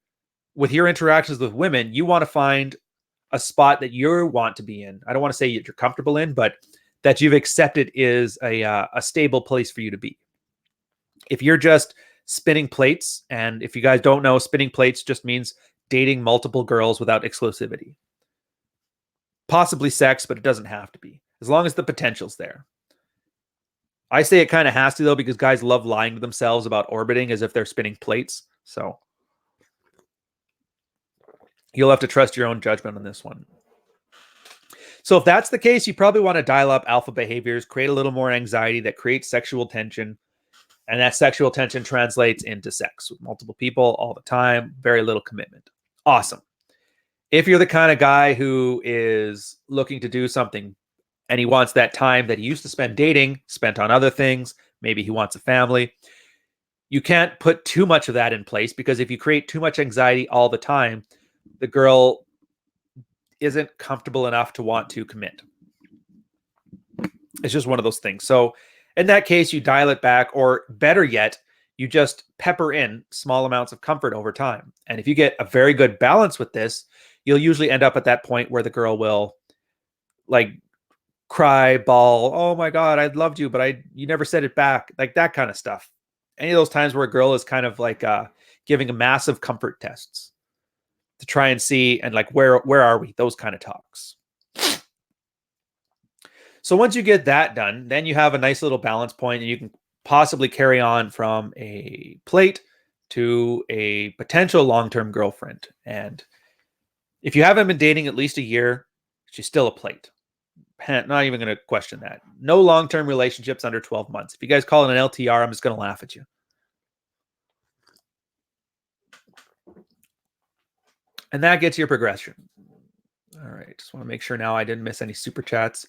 with your interactions with women, you want to find a spot that you want to be in. I don't want to say you're comfortable in, but that you've accepted is a stable place for you to be. If you're just spinning plates, and if you guys don't know, spinning plates just means dating multiple girls without exclusivity. Possibly sex, but it doesn't have to be, as long as the potential's there. I say it kind of has to, though, because guys love lying to themselves about orbiting as if they're spinning plates. So you'll have to trust your own judgment on this one. So if that's the case, you probably want to dial up alpha behaviors, create a little more anxiety that creates sexual tension. And that sexual tension translates into sex with multiple people all the time, very little commitment. Awesome. If you're the kind of guy who is looking to do something and he wants that time that he used to spend dating, spent on other things, maybe he wants a family, you can't put too much of that in place, because if you create too much anxiety all the time, the girl isn't comfortable enough to want to commit. It's just one of those things. So in that case, you dial it back, or better yet, you just pepper in small amounts of comfort over time. And if you get a very good balance with this, you'll usually end up at that point where the girl will like cry, bawl, oh my God, I loved you, but you never said it back. Like that kind of stuff. Any of those times where a girl is kind of like giving a massive comfort tests to try and see, and like, where are we? Those kind of talks. So once you get that done, then you have a nice little balance point, and you can possibly carry on from a plate to a potential long-term girlfriend. And if you haven't been dating at least a year, she's still a plate. Not even going to question that. No long-term relationships under 12 months. If you guys call it an LTR, I'm just going to laugh at you. And that gets your progression. All right. Just want to make sure now I didn't miss any super chats.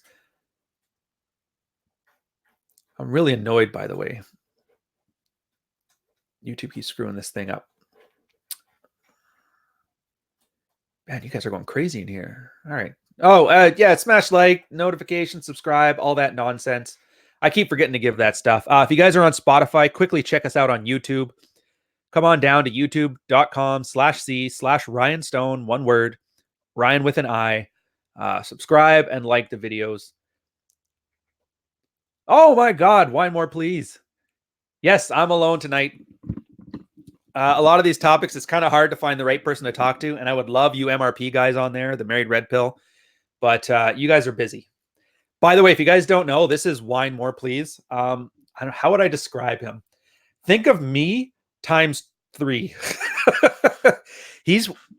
I'm really annoyed, by the way. YouTube keeps screwing this thing up. Man, you guys are going crazy in here. All right. Oh, yeah, smash like, notification, subscribe, all that nonsense. I keep forgetting to give that stuff. If you guys are on Spotify, quickly check us out on YouTube. Come on down to youtube.com/c/Ryan Stone, one word, Ryan with an I. Subscribe and like the videos. Oh my God, wine more, please. Yes, I'm alone tonight. A lot of these topics, it's kind of hard to find the right person to talk to, and I would love you MRP guys on there, the Married Red Pill, but you guys are busy. By the way, if you guys don't know, this is Wine More Please. How would I describe him? Think of me times 3.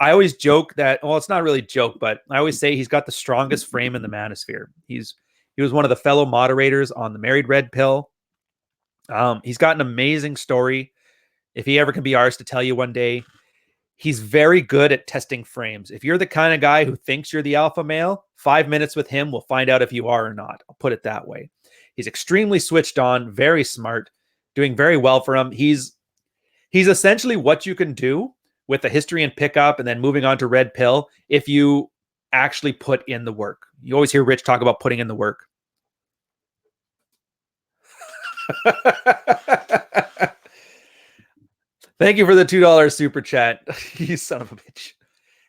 I always joke that, well, it's not really a joke, but I always say he's got the strongest frame in the manosphere. He was one of the fellow moderators on the Married Red Pill. He's got an amazing story. If he ever can be ours to tell you one day, he's very good at testing frames. If you're the kind of guy who thinks you're the alpha male, 5 minutes with him will find out if you are or not. I'll put it that way. He's extremely switched on, very smart, doing very well for him. He's He's essentially what you can do with the history and pickup and then moving on to red pill if you actually put in the work. You always hear Rich talk about putting in the work. Thank you for the $2 super chat. You son of a bitch.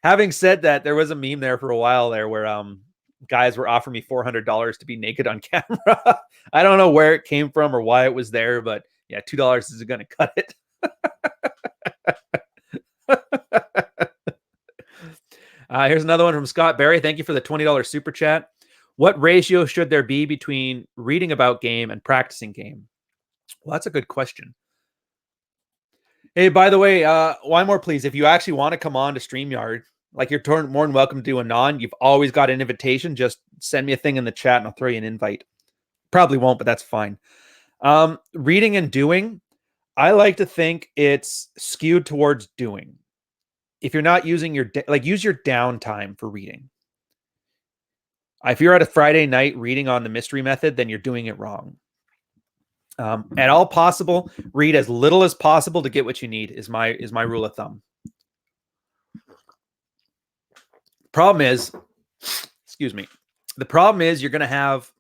Having said that, there was a meme there for a while there where guys were offering me $400 to be naked on camera. I don't know where it came from or why it was there, but yeah, $2 isn't going to cut it. Here's another one from Scott Barry. Thank you for the $20 super chat. What ratio should there be between reading about game and practicing game? Well, that's a good question. Hey, by the way, one more, please. If you actually want to come on to StreamYard, like you're more than welcome to do a non. You've always got an invitation. Just send me a thing in the chat and I'll throw you an invite. Probably won't, but that's fine. Reading and doing, I like to think it's skewed towards doing. If you're not using your, use your downtime for reading. If you're at a Friday night reading on the mystery method, then you're doing it wrong. At all possible, read as little as possible to get what you need is my rule of thumb. Problem is, excuse me. The problem is you're going to have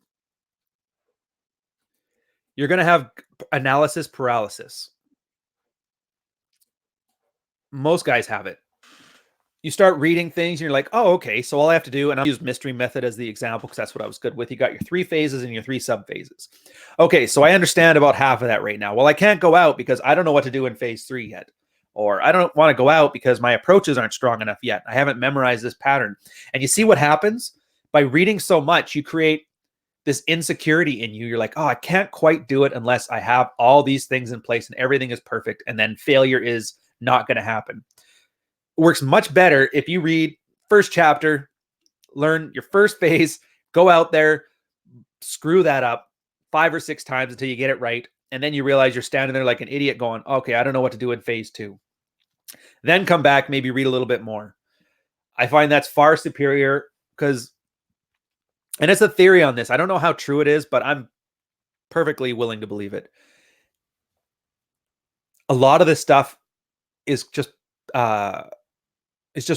analysis paralysis. Most guys have it. You start reading things and you're like, oh, okay, so all I have to do, and I'll use mystery method as the example because that's what I was good with. You got your 3 phases and your 3 subphases. Okay, so I understand about half of that right now. Well, I can't go out because I don't know what to do in phase 3 yet. Or I don't want to go out because my approaches aren't strong enough yet. I haven't memorized this pattern. And you see what happens? By reading so much, you create this insecurity in you. You're like, oh, I can't quite do it unless I have all these things in place and everything is perfect. And then failure is not going to happen. It works much better if you read first chapter, learn your first phase, go out there, screw that up 5 or 6 times until you get it right. And then you realize you're standing there like an idiot going, okay, I don't know what to do in phase 2. Then come back, maybe read a little bit more. I find that's far superior because, and it's a theory on this. I don't know how true it is, but I'm perfectly willing to believe it. A lot of this stuff is just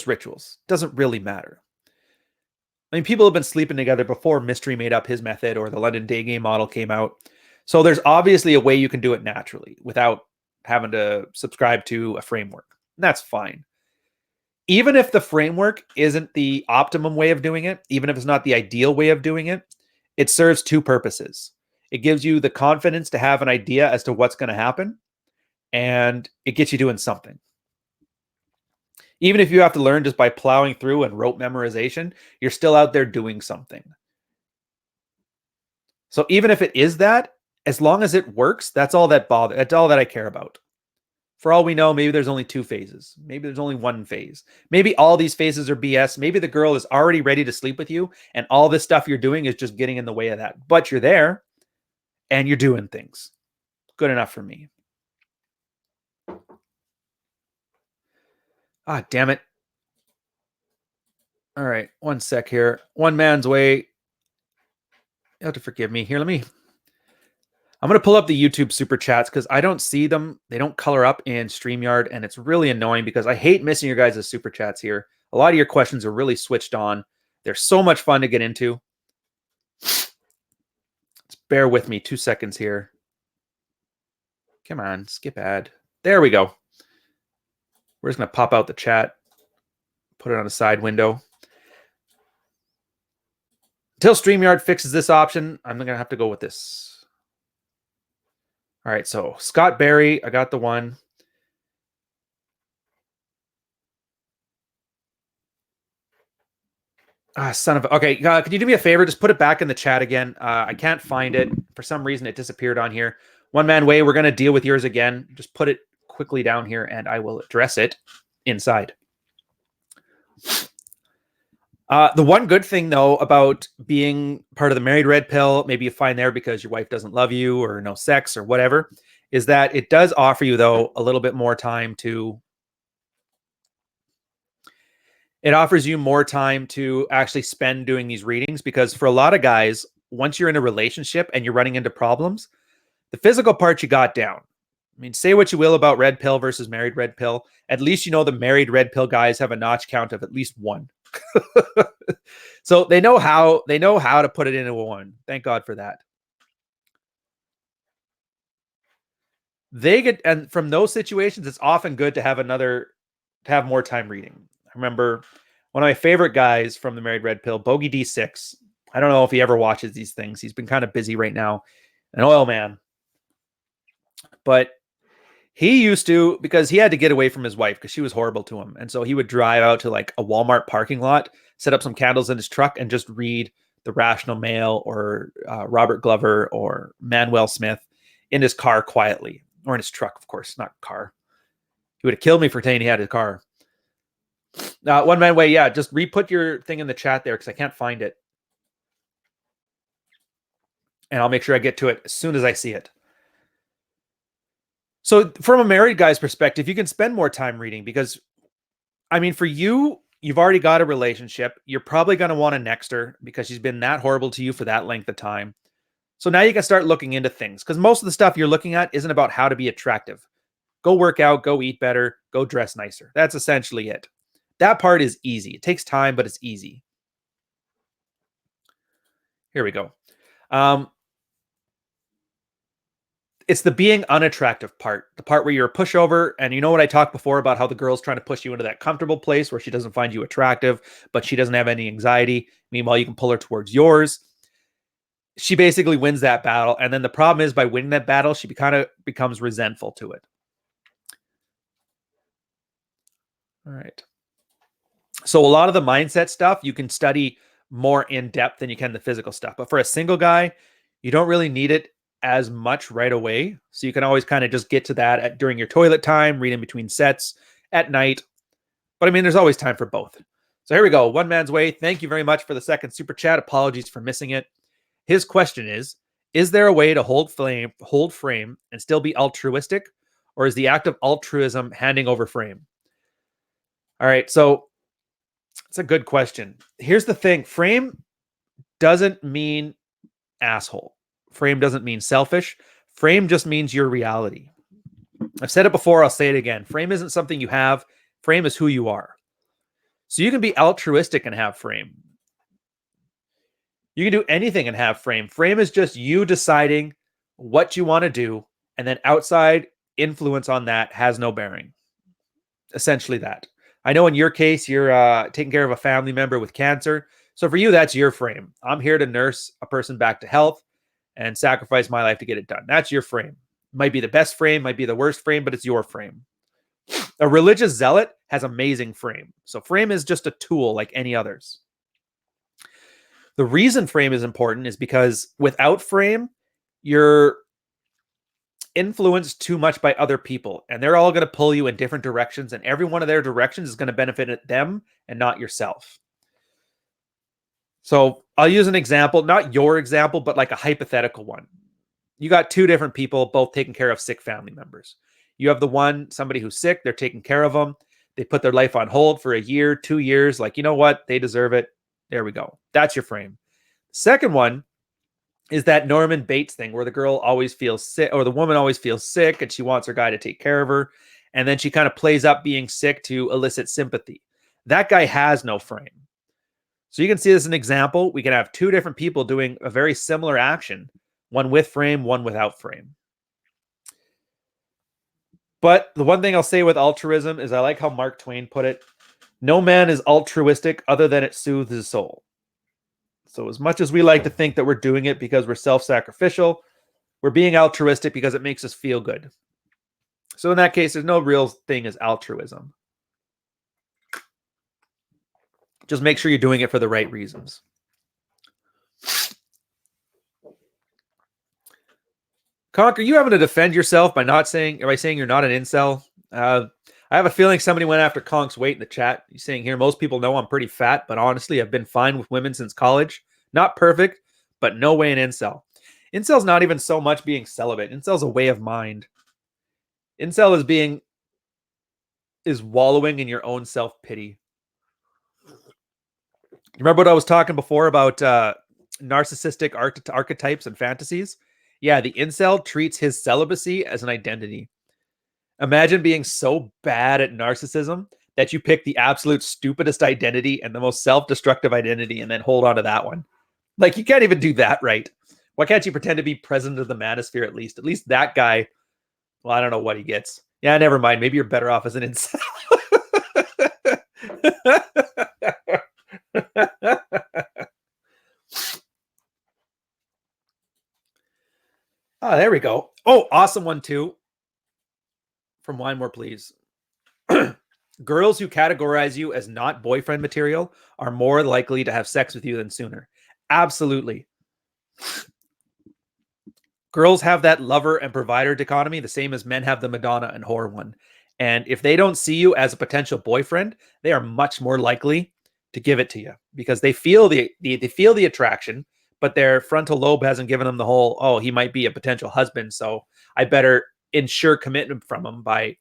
rituals. Doesn't really matter. I mean, people have been sleeping together before Mystery made up his method or the London day game model came out. So there's obviously a way you can do it naturally without having to subscribe to a framework. And that's fine. Even if the framework isn't the optimum way of doing it, even if it's not the ideal way of doing it, it serves 2 purposes. It gives you the confidence to have an idea as to what's going to happen, and it gets you doing something. Even if you have to learn just by plowing through and rote memorization, you're still out there doing something. So even if it is that, as long as it works, that's all that I care about. For all we know, maybe there's only 2 phases. Maybe there's only 1 phase. Maybe all these phases are BS. Maybe the girl is already ready to sleep with you, and all this stuff you're doing is just getting in the way of that. But you're there, and you're doing things. Good enough for me. Ah, damn it. All right, one sec here. One man's way. You have to forgive me. Here, I'm going to pull up the YouTube super chats because I don't see them. They don't color up in StreamYard, and it's really annoying because I hate missing your guys' super chats here. A lot of your questions are really switched on. They're so much fun to get into. Just bear with me 2 seconds here. Come on, skip ad. There we go. We're just going to pop out the chat, put it on a side window. Until StreamYard fixes this option, I'm going to have to go with this. All right, so Scott Barry, I got the one. Son of a... Okay, could you do me a favor? Just put it back in the chat again. I can't find it. For some reason, it disappeared on here. One Man Way, we're going to deal with yours again. Just put it quickly down here, and I will address it inside. The one good thing, though, about being part of the married red pill, maybe you find there because your wife doesn't love you or no sex or whatever, is that it does offer you, though, a little bit more time to... It offers you more time to actually spend doing these readings because for a lot of guys, once you're in a relationship and you're running into problems, the physical part you got down. mean, say what you will about red pill versus married red pill. At least you know the married red pill guys have a notch count of at least one. So they know how to put it into a one. Thank God for that. They get, and from those situations, it's often good to have more time reading. I remember one of my favorite guys from the Married Red Pill, Bogey D6. I don't know if he ever watches these things. He's been kind of busy right now, an oil man. But he used to, because he had to get away from his wife because she was horrible to him. And so he would drive out to like a Walmart parking lot, set up some candles in his truck, and just read the Rational Male or Robert Glover or Manuel Smith in his car quietly, or in his truck, of course, not car. He would have killed me for saying he had a car. One man way, yeah, just re-put your thing in the chat there because I can't find it. And I'll make sure I get to it as soon as I see it. So from a married guy's perspective, you can spend more time reading because, I mean, for you, you've already got a relationship. You're probably going to want to next her because she's been that horrible to you for that length of time. So now you can start looking into things because most of the stuff you're looking at isn't about how to be attractive. Go work out, go eat better, go dress nicer. That's essentially it. That part is easy. It takes time, but it's easy. Here we go. It's the being unattractive part, the part where you're a pushover. And you know what I talked before about how the girl's trying to push you into that comfortable place where she doesn't find you attractive, but she doesn't have any anxiety. Meanwhile, you can pull her towards yours. She basically wins that battle. And then the problem is by winning that battle, she kind of becomes resentful to it. All right. So a lot of the mindset stuff you can study more in depth than you can the physical stuff. But for a single guy, you don't really need it as much right away. So you can always kind of just get to that during your toilet time, read in between sets at night. But I mean, there's always time for both. So here we go. One Man's Way. Thank you very much for the second super chat. Apologies for missing it. His question is there a way to hold frame and still be altruistic? Or is the act of altruism handing over frame? All right. So it's a good question. Here's the thing. Frame doesn't mean asshole. Frame doesn't mean selfish. Frame just means your reality. I've said it before. I'll say it again. Frame isn't something you have. Frame is who you are. So you can be altruistic and have frame. You can do anything and have frame. Frame is just you deciding what you want to do, and then outside influence on that has no bearing. Essentially that. I know in your case, you're taking care of a family member with cancer. So for you, that's your frame. I'm here to nurse a person back to health and sacrifice my life to get it done. That's your frame. Might be the best frame, might be the worst frame, but it's your frame. A religious zealot has amazing frame. So frame is just a tool like any others. The reason frame is important is because without frame, you're influenced too much by other people, and they're all going to pull you in different directions, and every one of their directions is going to benefit them and not yourself. So I'll use an example, not your example, but like a hypothetical one. You got two different people, both taking care of sick family members. You have the one, somebody who's sick, they're taking care of them. They put their life on hold for a year, 2 years. Like, you know what? They deserve it. There we go. That's your frame. Second one is that Norman Bates thing where the girl always feels sick, or the woman always feels sick and she wants her guy to take care of her. And then she kind of plays up being sick to elicit sympathy. That guy has no frame. So you can see this as an example. We can have two different people doing a very similar action, one with frame, one without frame. But the one thing I'll say with altruism is I like how Mark Twain put it. No man is altruistic other than it soothes his soul. So as much as we like to think that we're doing it because we're self-sacrificial, we're being altruistic because it makes us feel good. So in that case, there's no real thing as altruism. Just make sure you're doing it for the right reasons. Conquer, you having to defend yourself by saying you're not an incel? I have a feeling somebody went after Conk's weight in the chat. He's saying here, most people know I'm pretty fat, but honestly, I've been fine with women since college. Not perfect, but no way an incel. Incel's not even so much being celibate. Incel's a way of mind. Incel is wallowing in your own self-pity. Remember what I was talking before about narcissistic archetypes and fantasies? Yeah, the incel treats his celibacy as an identity. Imagine being so bad at narcissism that you pick the absolute stupidest identity and the most self-destructive identity and then hold on to that one. Like, you can't even do that right. Why can't you pretend to be president of the manosphere at least? At least that guy, well, I don't know what he gets. Yeah, never mind. Maybe you're better off as an incel. Oh, there we go. Oh, awesome one too. From Wine More, please. Girls who categorize you as not boyfriend material are more likely to have sex with you than sooner. Absolutely. Girls have that lover and provider dichotomy, the same as men have the Madonna and whore one. And if they don't see you as a potential boyfriend, they are much more likely to give it to you because they feel the attraction, but their frontal lobe hasn't given them the whole, oh, he might be a potential husband, so I better ensure commitment from him by.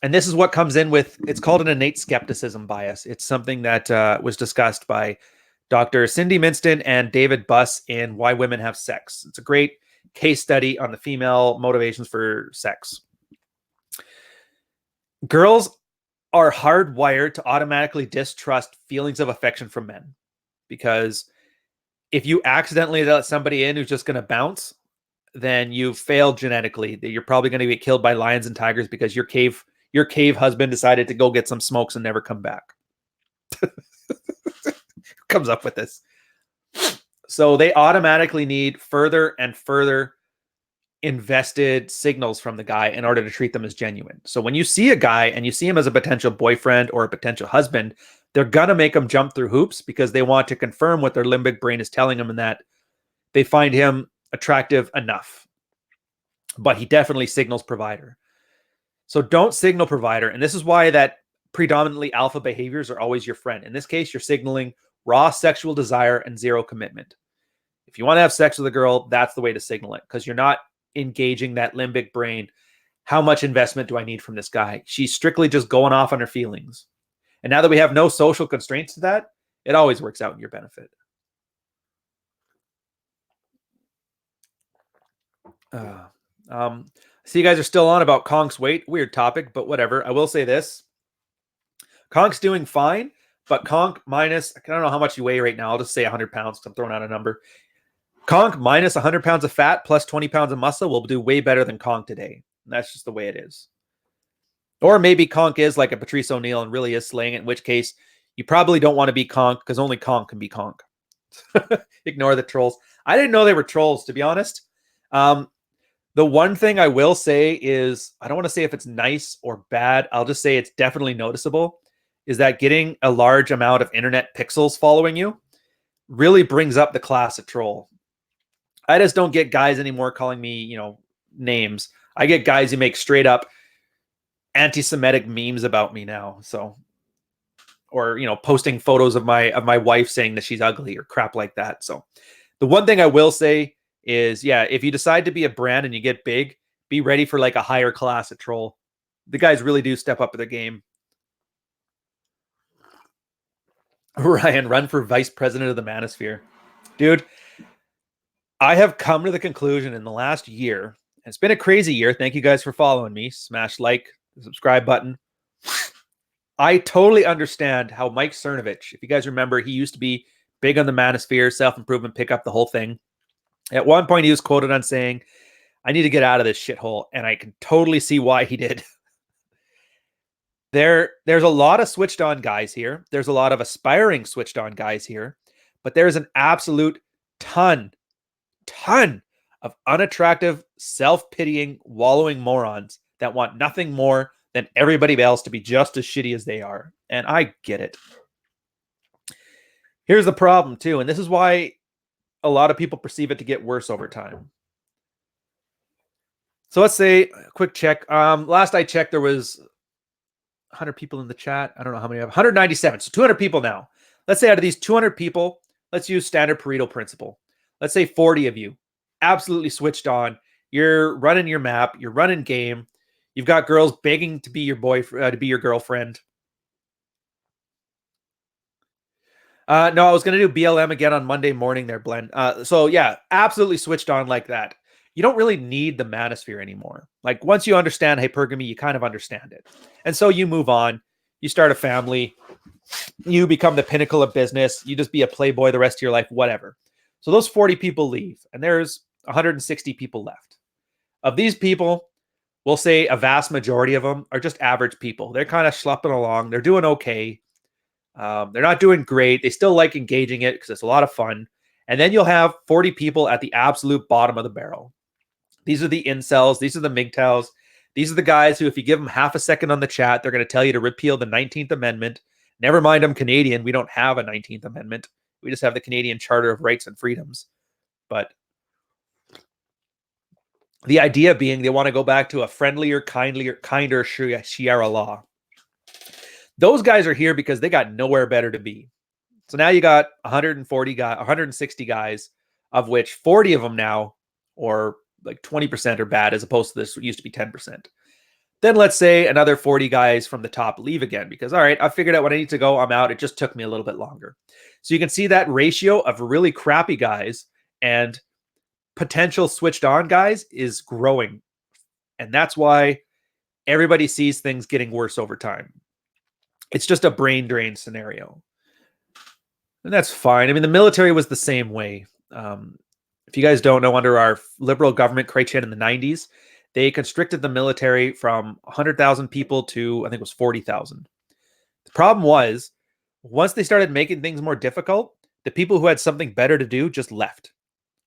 And this is what comes in with, it's called an innate skepticism bias. It's something that was discussed by Dr. Cindy Minston and David Buss in Why Women Have Sex. It's a great case study on the female motivations for sex. Girls are hardwired to automatically distrust feelings of affection from men because if you accidentally let somebody in who's just going to bounce, then you've failed genetically. You're probably going to get killed by lions and tigers because your cave husband decided to go get some smokes and never come back. Comes up with this. So they automatically need further and further invested signals from the guy in order to treat them as genuine. So when you see a guy and you see him as a potential boyfriend or a potential husband, they're going to make him jump through hoops because they want to confirm what their limbic brain is telling them and that they find him attractive enough. But he definitely signals provider. So don't signal provider. And this is why that predominantly alpha behaviors are always your friend. In this case, you're signaling raw sexual desire and zero commitment. If you want to have sex with a girl, that's the way to signal it because you're not engaging that limbic brain. How much investment do I need from this guy? She's strictly just going off on her feelings. And now that we have no social constraints to that, it always works out in your benefit. See, you guys are still on about Conk's weight. Weird topic, but whatever. I will say this. Conk's doing fine, but Conk minus, I don't know how much you weigh right now. I'll just say 100 pounds because I'm throwing out a number. Conk minus 100 pounds of fat plus 20 pounds of muscle will do way better than Conk today. And that's just the way it is. Or maybe Conk is like a Patrice O'Neill and really is slaying it, in which case you probably don't want to be Conk because only Conk can be Conk. Ignore the trolls. I didn't know they were trolls, to be honest. The one thing I will say is, I don't want to say if it's nice or bad. I'll just say it's definitely noticeable, is that getting a large amount of internet pixels following you really brings up the class of troll. I just don't get guys anymore calling me, names. I get guys who make straight up anti-Semitic memes about me now. So, or, posting photos of my wife saying that she's ugly or crap like that. So the one thing I will say is, yeah, if you decide to be a brand and you get big, be ready for like a higher class of troll. The guys really do step up their game. Ryan, run for vice president of the manosphere. Dude, I have come to the conclusion in the last year, and it's been a crazy year. Thank you guys for following me. Smash like, the subscribe button. I totally understand how Mike Cernovich, if you guys remember, he used to be big on the manosphere, self-improvement, pick up the whole thing. At one point, he was quoted on saying, I need to get out of this shithole. And I can totally see why he did. There's a lot of switched on guys here. There's a lot of aspiring switched on guys here. But there's an absolute ton of unattractive, self-pitying, wallowing morons that want nothing more than everybody else to be just as shitty as they are. And I get it. Here's the problem, too. And this is why a lot of people perceive it to get worse over time. So let's say, quick check. Last I checked, there was 100 people in the chat. I don't know how many I have. 197. So 200 people now. Let's say out of these 200 people, let's use standard Pareto principle. Let's say 40 of you absolutely switched on. You're running your map. You're running game. You've got girls begging to be your boyfriend, to be your girlfriend. No, I was going to do BLM again on Monday morning there, Glenn. So yeah, absolutely switched on like that. you don't really need the manosphere anymore. Like once you understand hypergamy, you kind of understand it. And so you move on, you start a family, you become the pinnacle of business, you just be a playboy the rest of your life, whatever. So those 40 people leave, and there's 160 people left. Of these people, we'll say a vast majority of them are just average people. They're kind of schlepping along. They're doing okay. They're not doing great. They still like engaging it because it's a lot of fun. And then you'll have 40 people at the absolute bottom of the barrel. These are the incels. These are the MGTOWs. These are the guys who, if you give them half a second on the chat, they're going to tell you to repeal the 19th Amendment. Never mind, I'm Canadian. We don't have a 19th Amendment. We just have the Canadian Charter of Rights and Freedoms. But the idea being they want to go back to a friendlier, kinder Sharia law. Those guys are here because they got nowhere better to be. So now you got 160 guys, of which 40 of them now, or like 20% are bad, as opposed to this used to be 10%. Then let's say another 40 guys from the top leave again because, all right, I figured out what I need to go. I'm out. It just took me a little bit longer. So you can see that ratio of really crappy guys and potential switched on guys is growing. And that's why everybody sees things getting worse over time. It's just a brain drain scenario. And that's fine. I mean, the military was the same way. If you guys don't know, under our liberal government, Craig in the 90s, they constricted the military from 100,000 people to, I think it was 40,000. The problem was, once they started making things more difficult, the people who had something better to do just left.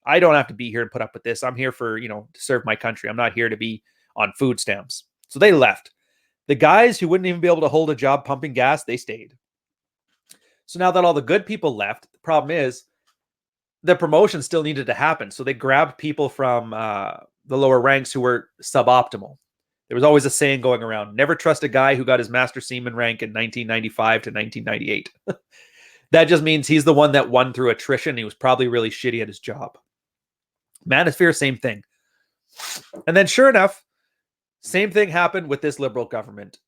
I don't have to be here and put up with this. I'm here for, to serve my country. I'm not here to be on food stamps. So they left. The guys who wouldn't even be able to hold a job pumping gas, they stayed. So now that all the good people left, the problem is the promotion still needed to happen. So they grabbed people from the lower ranks who were suboptimal. There was always a saying going around, never trust a guy who got his master seaman rank in 1995 to 1998. That just means he's the one that won through attrition. He was probably really shitty at his job. Manosphere, same thing. And then sure enough, same thing happened with this liberal government.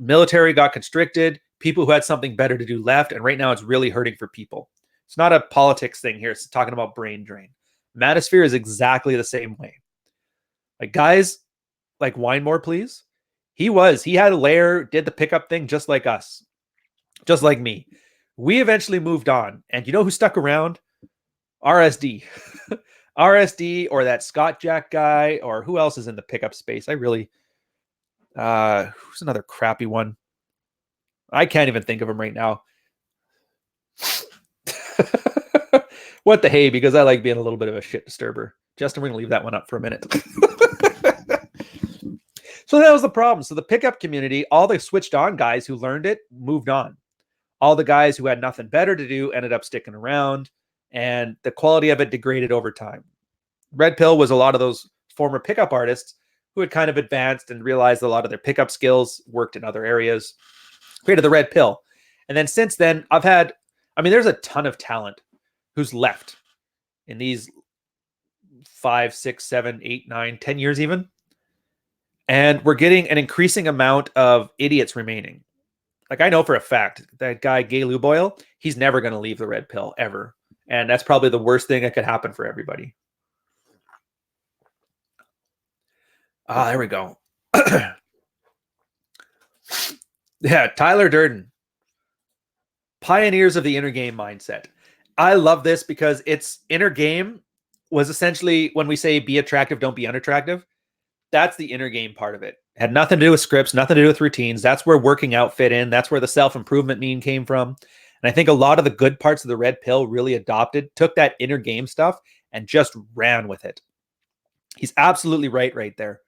Military got constricted. People who had something better to do left. And right now it's really hurting for people. It's not a politics thing here. It's talking about brain drain. Manosphere is exactly the same way. Like guys like Wine More, please. He had a lair, did the pickup thing just like us. Just like me. We eventually moved on. And you know who stuck around? RSD. RSD or that Scott Jack guy, or who else is in the pickup space? Who's another crappy one? I can't even think of him right now. What the hey, because I like being a little bit of a shit disturber. Justin, we're going to leave that one up for a minute. So that was the problem. So the pickup community, all the switched on guys who learned it, moved on. All the guys who had nothing better to do ended up sticking around, and the quality of it degraded over time. Red Pill was a lot of those former pickup artists who had kind of advanced and realized a lot of their pickup skills worked in other areas, created the Red Pill. And then since then, there's a ton of talent who's left in these 5, 6, 7, 8, 9, 10 years even. And we're getting an increasing amount of idiots remaining. Like I know for a fact that guy, Gay Luboil, he's never going to leave the Red Pill ever. And that's probably the worst thing that could happen for everybody. There we go. Yeah, Tyler Durden. Pioneers of the inner game mindset. I love this because its inner game was essentially when we say be attractive, don't be unattractive. That's the inner game part of it. It had nothing to do with scripts, nothing to do with routines. That's where working out fit in. That's where the self-improvement meme came from. And I think a lot of the good parts of the Red Pill really took that inner game stuff and just ran with it. He's absolutely right there.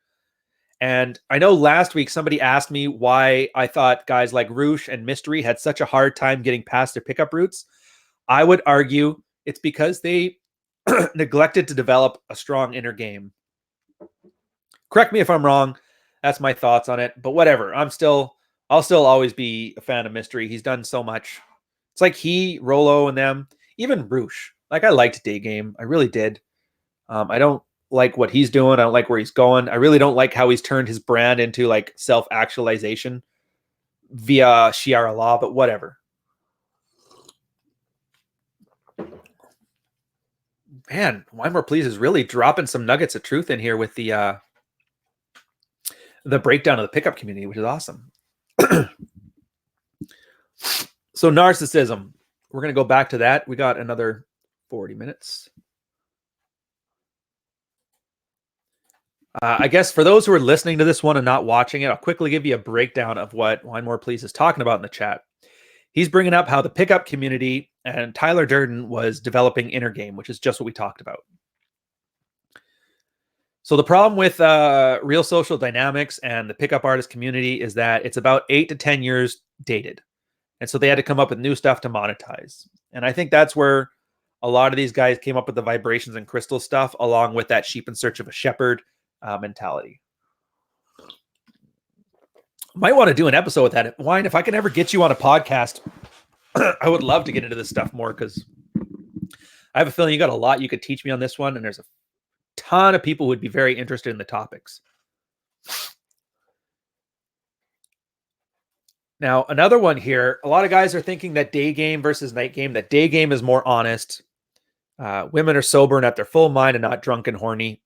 And I know last week somebody asked me why I thought guys like Roosh and Mystery had such a hard time getting past their pickup routes. I would argue it's because they neglected to develop a strong inner game. Correct me if I'm wrong. That's my thoughts on it. But whatever. I'll still always be a fan of Mystery. He's done so much. It's like Rolo, and them. Even Roosh. Like I liked Day Game. I really did. I don't like what he's doing. I don't like where he's going. I really don't like how he's turned his brand into like self-actualization via Sharia law, but whatever. Man, Wine More Please is really dropping some nuggets of truth in here with the breakdown of the pickup community, which is awesome. So narcissism, we're going to go back to that. We got another 40 minutes. I guess for those who are listening to this one and not watching it, I'll quickly give you a breakdown of what Wine More Please is talking about in the chat. He's bringing up how the pickup community and Tyler Durden was developing inner game, which is just what we talked about. So the problem with Real Social Dynamics and the pickup artist community is that it's about 8 to 10 years dated. And so they had to come up with new stuff to monetize. And I think that's where a lot of these guys came up with the vibrations and crystal stuff, along with that sheep in search of a shepherd mentality. Might want to do an episode with that. Wine, if I can ever get you on a podcast, I would love to get into this stuff more, because I have a feeling you got a lot you could teach me on this one, and there's a ton of people who would be very interested in the topics. Now, another one here, a lot of guys are thinking that day game versus night game, that day game is more honest. Women are sober and at their full mind and not drunk and horny.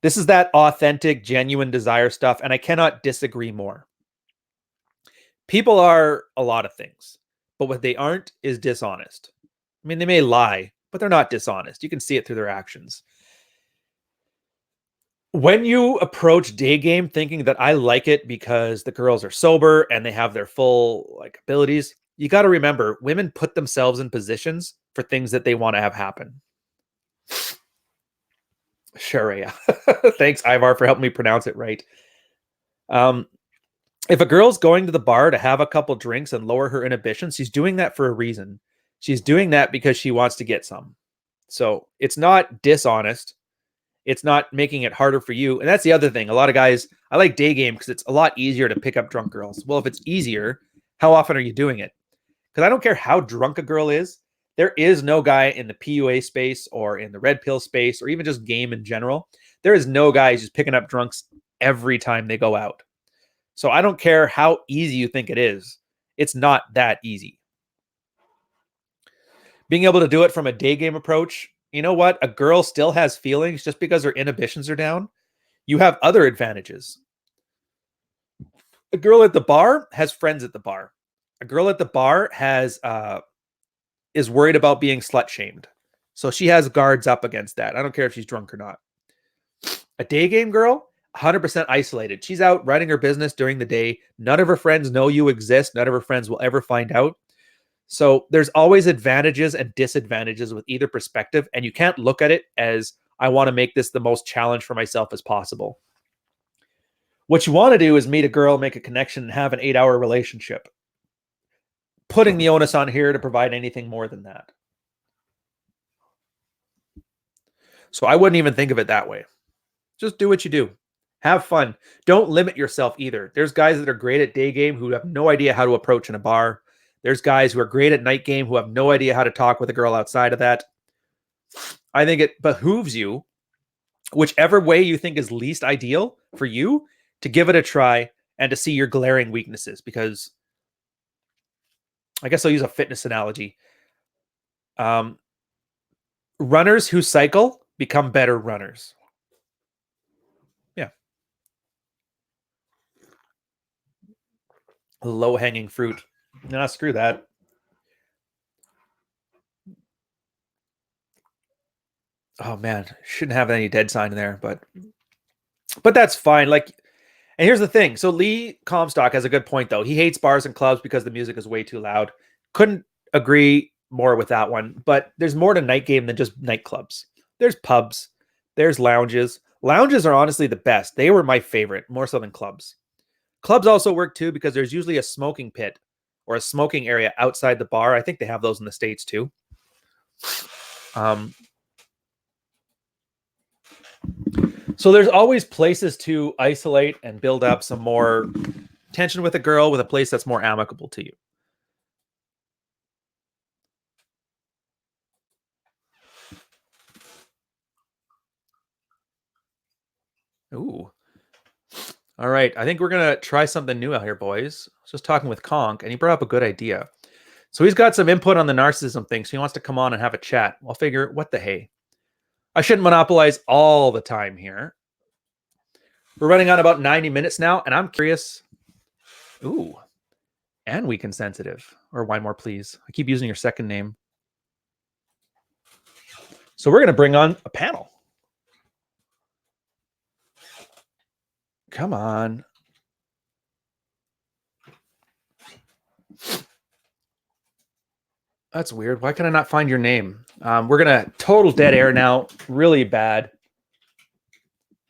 This is that authentic, genuine desire stuff, and I cannot disagree more. People are a lot of things, but what they aren't is dishonest. I mean, they may lie, but they're not dishonest. You can see it through their actions. When you approach day game thinking that I like it because the girls are sober and they have their full abilities, you got to remember, women put themselves in positions for things that they want to have happen. Sure, yeah. Thanks, Ivar, for helping me pronounce it right. If a girl's going to the bar to have a couple drinks and lower her inhibitions, she's doing that for a reason. She's doing that because she wants to get some. So it's not dishonest. It's not making it harder for you. And that's the other thing. A lot of guys, I like day game because it's a lot easier to pick up drunk girls. Well, if it's easier, how often are you doing it? Because I don't care how drunk a girl is. There is no guy in the PUA space or in the red pill space or even just game in general. There is no guy who's just picking up drunks every time they go out. So I don't care how easy you think it is. It's not that easy. Being able to do it from a day game approach, you know what? A girl still has feelings just because her inhibitions are down. You have other advantages. A girl at the bar has friends at the bar. A girl at the bar is worried about being slut shamed. So she has guards up against that. I don't care if she's drunk or not. A day game girl, 100% isolated. She's out running her business during the day. None of her friends know you exist. None of her friends will ever find out. So there's always advantages and disadvantages with either perspective. And you can't look at it as, I want to make this the most challenge for myself as possible. What you want to do is meet a girl, make a connection, and have an 8-hour relationship. Putting the onus on here to provide anything more than that. So I wouldn't even think of it that way. Just do what you do. Have fun. Don't limit yourself either. There's guys that are great at day game who have no idea how to approach in a bar. There's guys who are great at night game who have no idea how to talk with a girl outside of that. I think it behooves you, whichever way you think is least ideal for you, to give it a try and to see your glaring weaknesses. Because I guess I'll use a fitness analogy. Runners who cycle become better runners. Yeah. Low-hanging fruit. Nah, screw that. Oh man, shouldn't have any dead sign in there, but that's fine. And here's the thing. So Lee Comstock has a good point though. He hates bars and clubs because the music is way too loud. Couldn't agree more with that one. But there's more to night game than just nightclubs. There's pubs. There's lounges. Lounges are honestly the best. They were my favorite, more so than clubs. Clubs also work too because there's usually a smoking pit or a smoking area outside the bar. I think they have those in the States too. So there's always places to isolate and build up some more tension with a girl, with a place that's more amicable to you. Ooh. All right. I think we're going to try something new out here, boys. I was just talking with Conk, and he brought up a good idea. So he's got some input on the narcissism thing. So he wants to come on and have a chat. I'll figure, what the hey? I shouldn't monopolize all the time here. We're running on about 90 minutes now, and I'm curious. Ooh, and weak and sensitive. Or wine more, please. I keep using your second name. So we're going to bring on a panel. Come on. That's weird. Why can I not find your name? We're going to total dead air now. Really bad.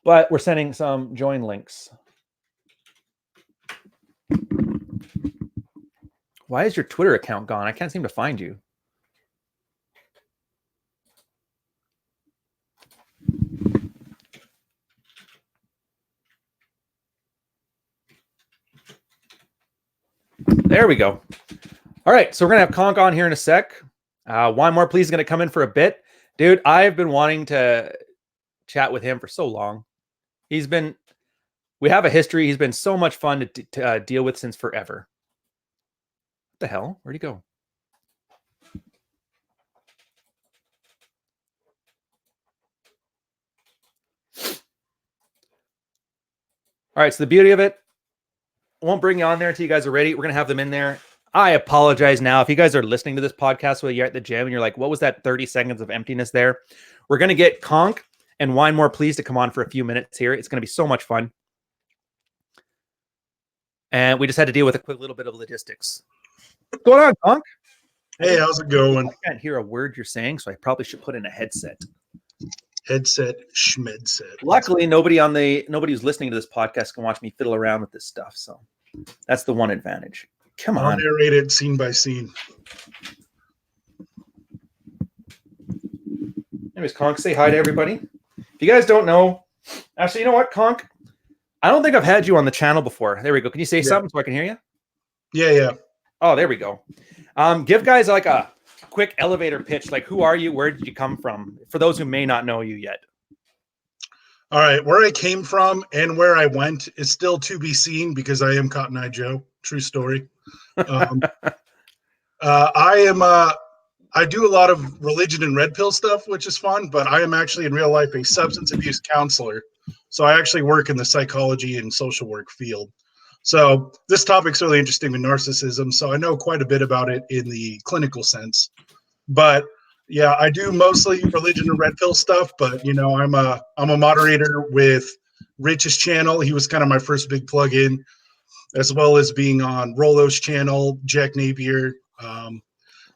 But we're sending some join links. Why is your Twitter account gone? I can't seem to find you. There we go. All right, so we're going to have Conk on here in a sec. One more, please, is going to come in for a bit. Dude, I've been wanting to chat with him for so long. We have a history. He's been so much fun to deal with since forever. What the hell? Where'd he go? All right, so the beauty of it, I won't bring you on there until you guys are ready. We're going to have them in there. I apologize now. If you guys are listening to this podcast while you're at the gym and you're like, what was that 30 seconds of emptiness there? We're going to get Conk and Wine More Please to come on for a few minutes here. It's going to be so much fun. And we just had to deal with a quick little bit of logistics. What's going on, Conk? Hey, how's it going? I can't hear a word you're saying, so I probably should put in a headset. Headset, schmedset. Luckily, nobody who's listening to this podcast can watch me fiddle around with this stuff. So that's the one advantage. Come on. Narrated scene by scene. Anyways, Conk, say hi to everybody. If you guys don't know, actually, you know what, Conk? I don't think I've had you on the channel before. There we go. Can you say something so I can hear you? Yeah. Oh, there we go. Give guys like a quick elevator pitch. Like, who are you? Where did you come from? For those who may not know you yet. All right. Where I came from and where I went is still to be seen because I am Cotton Eye Joe. True story. I do a lot of religion and red pill stuff, which is fun, but I am actually in real life a substance abuse counselor. So I actually work in the psychology and social work field. So this topic's really interesting with narcissism. So I know quite a bit about it in the clinical sense, but yeah, I do mostly religion and red pill stuff, but you know, I'm a moderator with Rich's channel. He was kind of my first big plug-in, as well as being on Rolo's channel, Jack Napier.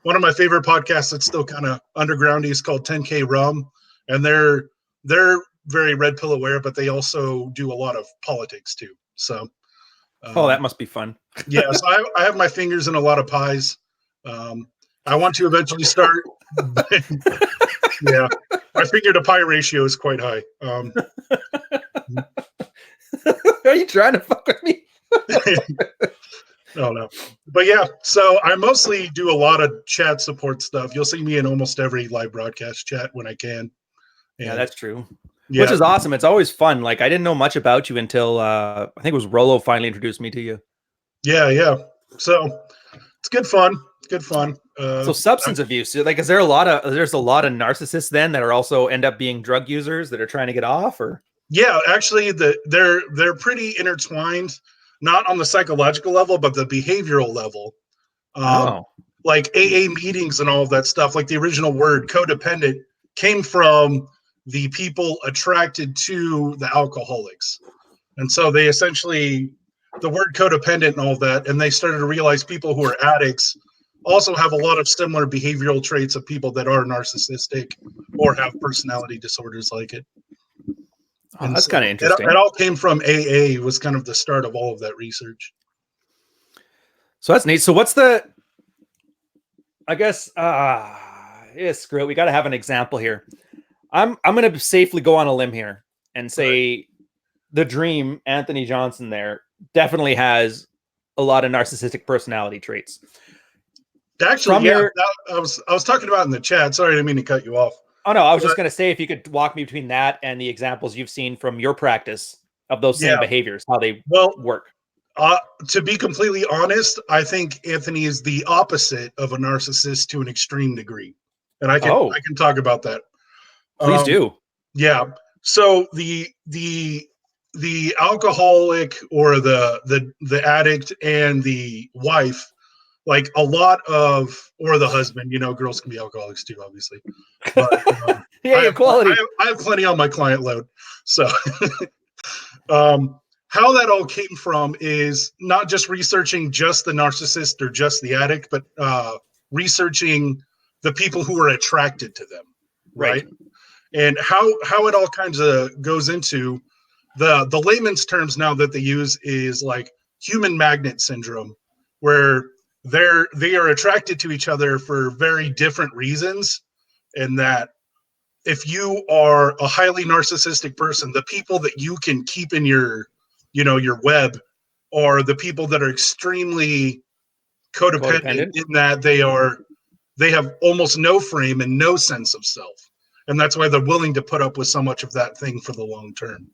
One of my favorite podcasts that's still kind of underground is called 10K Rum, and they're very red pill aware, but they also do a lot of politics too. So, that must be fun. Yeah, so I have my fingers in a lot of pies. I want to eventually start. Yeah, my finger to pie ratio is quite high. Are you trying to fuck with me? No. But yeah, so I mostly do a lot of chat support stuff. You'll see me in almost every live broadcast chat when I can. And, yeah, that's true. Yeah. Which is awesome. It's always fun. Like, I didn't know much about you until I think it was Rolo finally introduced me to you. Yeah. So it's good fun. So substance abuse, like, there's a lot of narcissists then that are also end up being drug users that are trying to get off, or? Yeah, actually they're pretty intertwined, not on the psychological level, but the behavioral level. Like AA meetings and all of that stuff, like the original word codependent came from the people attracted to the alcoholics. And so they essentially, the word codependent and all of that, and they started to realize people who are addicts also have a lot of similar behavioral traits of people that are narcissistic or have personality disorders like it. Oh, that's kind of interesting. It all came from AA, was kind of the start of all of that research. So that's neat. So what's the, I guess, screw it. We got to have an example here. I'm going to safely go on a limb here and say the dream, Anthony Johnson there, definitely has a lot of narcissistic personality traits. Actually, I was talking about in the chat. Sorry, I didn't mean to cut you off. Oh, no, I was just going to say, if you could walk me between that and the examples you've seen from your practice of those same behaviors, how they work. To be completely honest, I think Anthony is the opposite of a narcissist to an extreme degree, and I Oh, can talk about that. please Um, do. yeah. So the alcoholic or the addict and the wife, like a lot of, or the husband. You know, girls can be alcoholics too, obviously. But Yay, equality. I have plenty on my client load. So um, how that all came from is not just researching just the narcissist or just the addict, but researching the people who are attracted to them, Right. right? And how it all kinds of goes into the layman's terms now that they use is like human magnet syndrome, where they are attracted to each other for very different reasons, and that if you are a highly narcissistic person, the people that you can keep in your, you know, your web are the people that are extremely codependent Codependent. in that they have almost no frame and no sense of self. And that's why they're willing to put up with so much of that thing for the long term.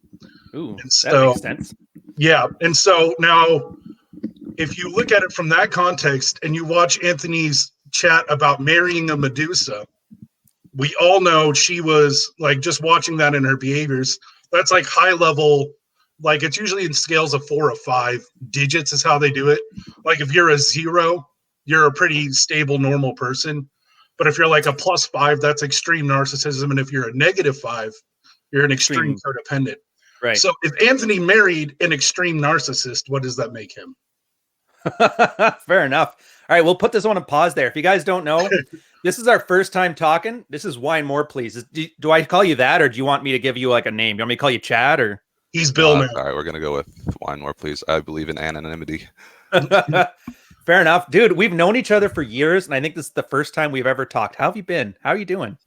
Ooh, And that so, makes sense. yeah. And so now, if you look at it from that context and you watch Anthony's chat about marrying a Medusa, we all know she was like, just watching that in her behaviors, that's like high level. Like, it's usually in scales of 4 or 5 digits is how they do it. Like, if you're a 0, you're a pretty stable normal person, but if you're like a +5, that's extreme narcissism, and if you're a -5, you're an extreme Extreme. codependent. Right. So if Anthony married an extreme narcissist, what does that make him? Fair enough. All right, we'll put this on a pause there. If you guys don't know, this is our first time talking. This is Wine More, please. Do I call you that, or do you want me to give you like a name? Do you want me to call you Chad, or? He's Bill now. All right, we're gonna go with wine more, please. I believe in anonymity. Fair enough, dude. We've known each other for years, and I think this is the first time we've ever talked. How have you been? How are you doing?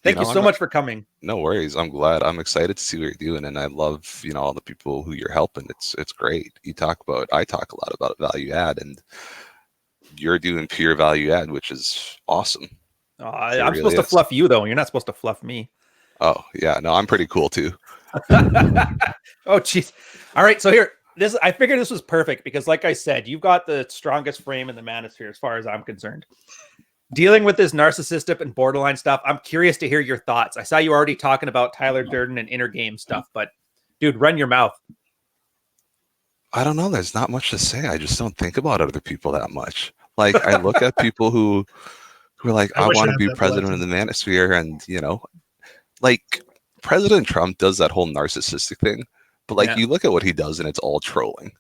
Thank you so much for coming. No worries. I'm glad. I'm excited to see what you're doing, and I love all the people who you're helping. It's great. I talk a lot about value add, and you're doing pure value add, which is awesome. I'm supposed to fluff you though. You're not supposed to fluff me. Oh yeah, no, I'm pretty cool too. Oh jeez. All right, so here, I figured this was perfect because, like I said, you've got the strongest frame in the manosphere as far as I'm concerned. Dealing with this narcissistic and borderline stuff, I'm curious to hear your thoughts. I saw you already talking about Tyler Durden and inner game stuff, but dude, run your mouth. I don't know. There's not much to say. I just don't think about other people that much. Like, I look at people who are like, I want to be president of the manosphere, and like President Trump does that whole narcissistic thing, but like you look at what he does and it's all trolling.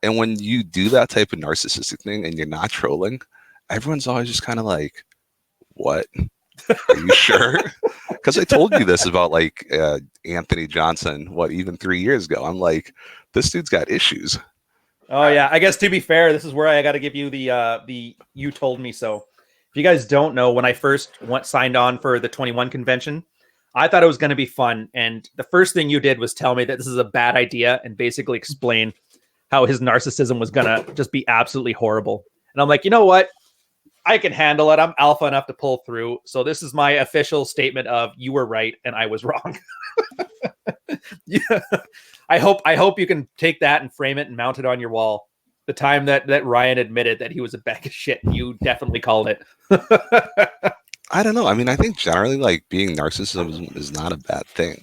And when you do that type of narcissistic thing and you're not trolling, everyone's always just kind of like, what? Are you sure? Because I told you this about like Anthony Johnson, even 3 years ago. I'm like, this dude's got issues. Oh yeah, I guess to be fair, this is where I got to give you the you told me so. If you guys don't know, when I first signed on for the 21 convention, I thought it was going to be fun, and the first thing you did was tell me that this is a bad idea and basically explain how his narcissism was going to just be absolutely horrible. And I'm like, you know what? I can handle it. I'm alpha enough to pull through. So this is my official statement of you were right and I was wrong. Yeah. I hope you can take that and frame it and mount it on your wall. The time that Ryan admitted that he was a bag of shit, you definitely called it. I don't know. I mean, I think generally like being narcissism is not a bad thing.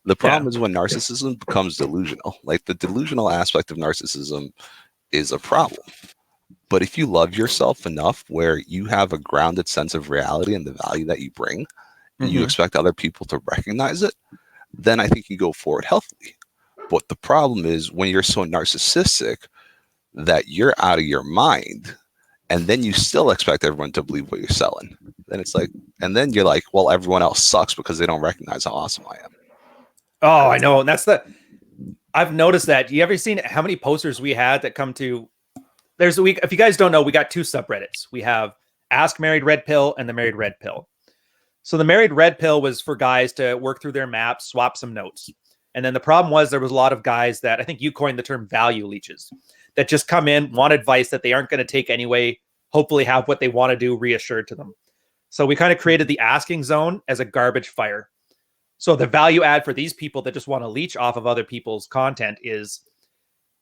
The problem is when narcissism becomes delusional. Like the delusional aspect of narcissism is a problem. But if you love yourself enough where you have a grounded sense of reality and the value that you bring, and you expect other people to recognize it, then I think you go forward healthily. But the problem is when you're so narcissistic that you're out of your mind, and then you still expect everyone to believe what you're selling. Then it's like, and then you're like, well, everyone else sucks because they don't recognize how awesome I am. Oh, I know. And I've noticed that. You ever seen how many posters we had that come to, if you guys don't know, we got 2 subreddits. We have Ask Married Red Pill and the Married Red Pill. So the Married Red Pill was for guys to work through their maps, swap some notes. And then the problem was there was a lot of guys that, I think you coined the term value leeches, that just come in, want advice that they aren't going to take anyway, hopefully have what they want to do reassured to them. So we kind of created the asking zone as a garbage fire. So the value add for these people that just want to leech off of other people's content is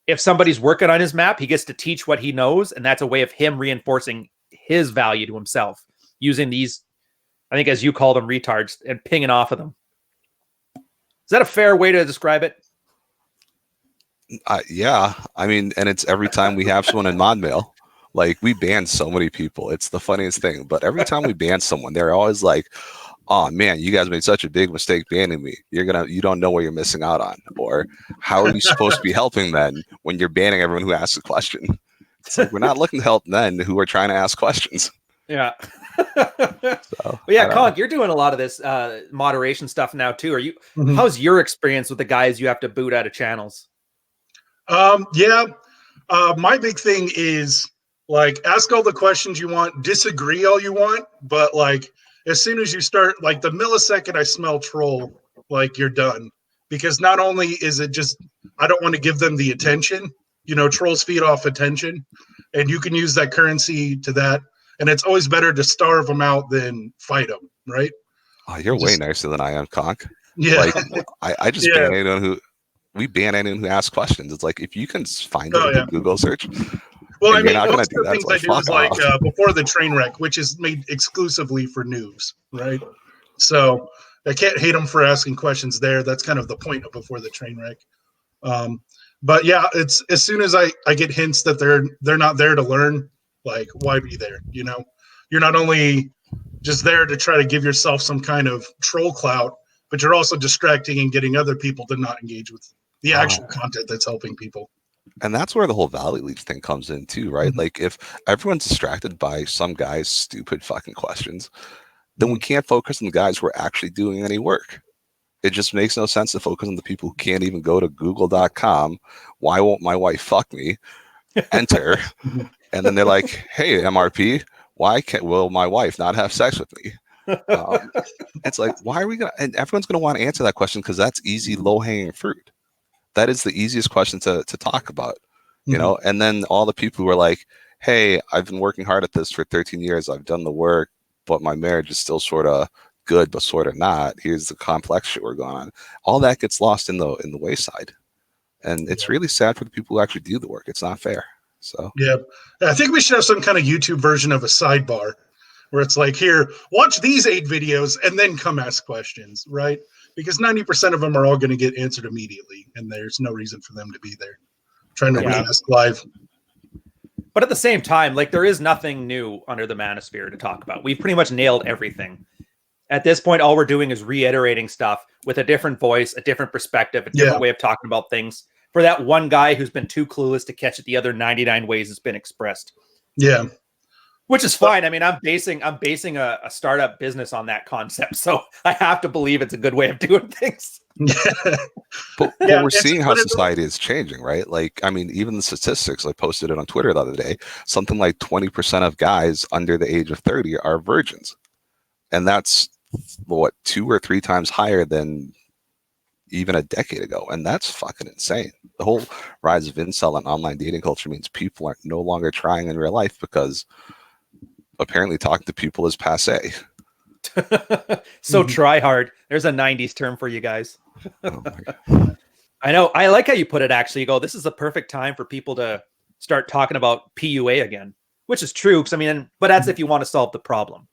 if somebody's working on his map, he gets to teach what he knows, and that's a way of him reinforcing his value to himself using these, I think, as you call them, retards, and pinging off of them. Is that a fair way to describe it? Yeah, I mean, and it's every time we have someone in mod mail, like we ban so many people. It's the funniest thing. But every time we ban someone, they're always like, "Oh man, you guys made such a big mistake banning me. You don't know what you're missing out on." Or how are you supposed to be helping then when you're banning everyone who asks a question? It's like we're not looking to help men who are trying to ask questions. Yeah. So, well, yeah, Conk, you're doing a lot of this moderation stuff now too. Are you? Mhm. How's your experience with the guys you have to boot out of channels? Yeah. My big thing is like ask all the questions you want, disagree all you want, but like as soon as you start, like the millisecond I smell troll, like you're done. Because not only is it just I don't want to give them the attention, you know, trolls feed off attention, and you can use that currency to that. And it's always better to starve them out than fight them, right? Oh, you're way nicer than I am, Conk. Yeah. Like I just Yeah. ban anyone who we ban anyone who asks questions. It's like if you can find it Oh, with a yeah. Google search. Well, I you're mean, not gonna most do of the that, things so I do is fuck like off. before the train wreck, which is made exclusively for news, right? So I can't hate them for asking questions there. That's kind of the point of before the train wreck. But yeah, it's as soon as I get hints that they're not there to learn, like why be there? You know, you're not only just there to try to give yourself some kind of troll clout, but you're also distracting and getting other people to not engage with the actual content that's helping people. And that's where the whole Valley Leaf thing comes in too, right? Mhm. Like if everyone's distracted by some guy's stupid fucking questions, then we can't focus on the guys who are actually doing any work. It just makes no sense to focus on the people who can't even go to google.com. Why won't my wife fuck me? Enter. And then they're like, hey, MRP, why will my wife not have sex with me? It's like, why are we going to, and everyone's going to want to answer that question because that's easy, low hanging fruit. That is the easiest question to talk about, you know? And then all the people who are like, hey, I've been working hard at this for 13 years. I've done the work, but my marriage is still sort of good, but sort of not. Here's the complex shit we're going on. All that gets lost in the wayside. And it's really sad for the people who actually do the work. It's not fair. So yeah, I think we should have some kind of YouTube version of a sidebar where it's like, here, watch these 8 videos and then come ask questions, right? Because 90% of them are all going to get answered immediately, and there's no reason for them to be there trying to ask live. But at the same time, like there is nothing new under the manosphere to talk about. We've pretty much nailed everything. At this point, all we're doing is reiterating stuff with a different voice, a different perspective, a different way of talking about things for that one guy who's been too clueless to catch it the other 99 ways it's been expressed. Yeah. Which is fine. I mean, I'm basing a startup business on that concept. So I have to believe it's a good way of doing things. But we're seeing how society is changing, right? Like, I mean, even the statistics, I posted it on Twitter the other day, something like 20% of guys under the age of 30 are virgins. And that's what 2 or 3 times higher than even a decade ago. And that's fucking insane. The whole rise of incel and online dating culture means people are no longer trying in real life because apparently talking to people is passe. So try hard. There's a 90s term for you guys. I know. I like how you put it, actually. You go, this is the perfect time for people to start talking about PUA again, which is true. Because I mean, but that's if you want to solve the problem.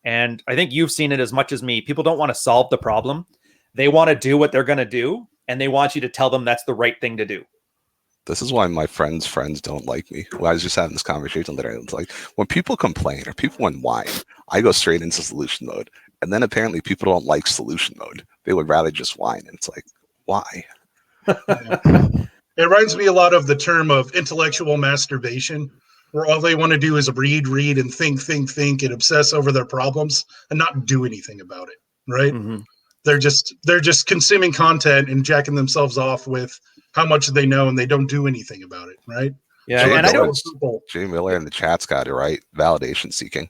And I think you've seen it as much as me. People don't want to solve the problem. They want to do what they're going to do. And they want you to tell them that's the right thing to do. This is why my friends' friends don't like me. Well, I was just having this conversation today. It's like when people complain or people whine, I go straight into solution mode. And then apparently people don't like solution mode. They would rather just whine. And it's like, why? It reminds me a lot of the term of intellectual masturbation, where all they want to do is read, and think, and obsess over their problems and not do anything about it. Right? They're just consuming content and jacking themselves off with how much they know, and they don't do anything about it. Right? Yeah, and I don't. Jay Miller in the chat's got it right. Validation seeking.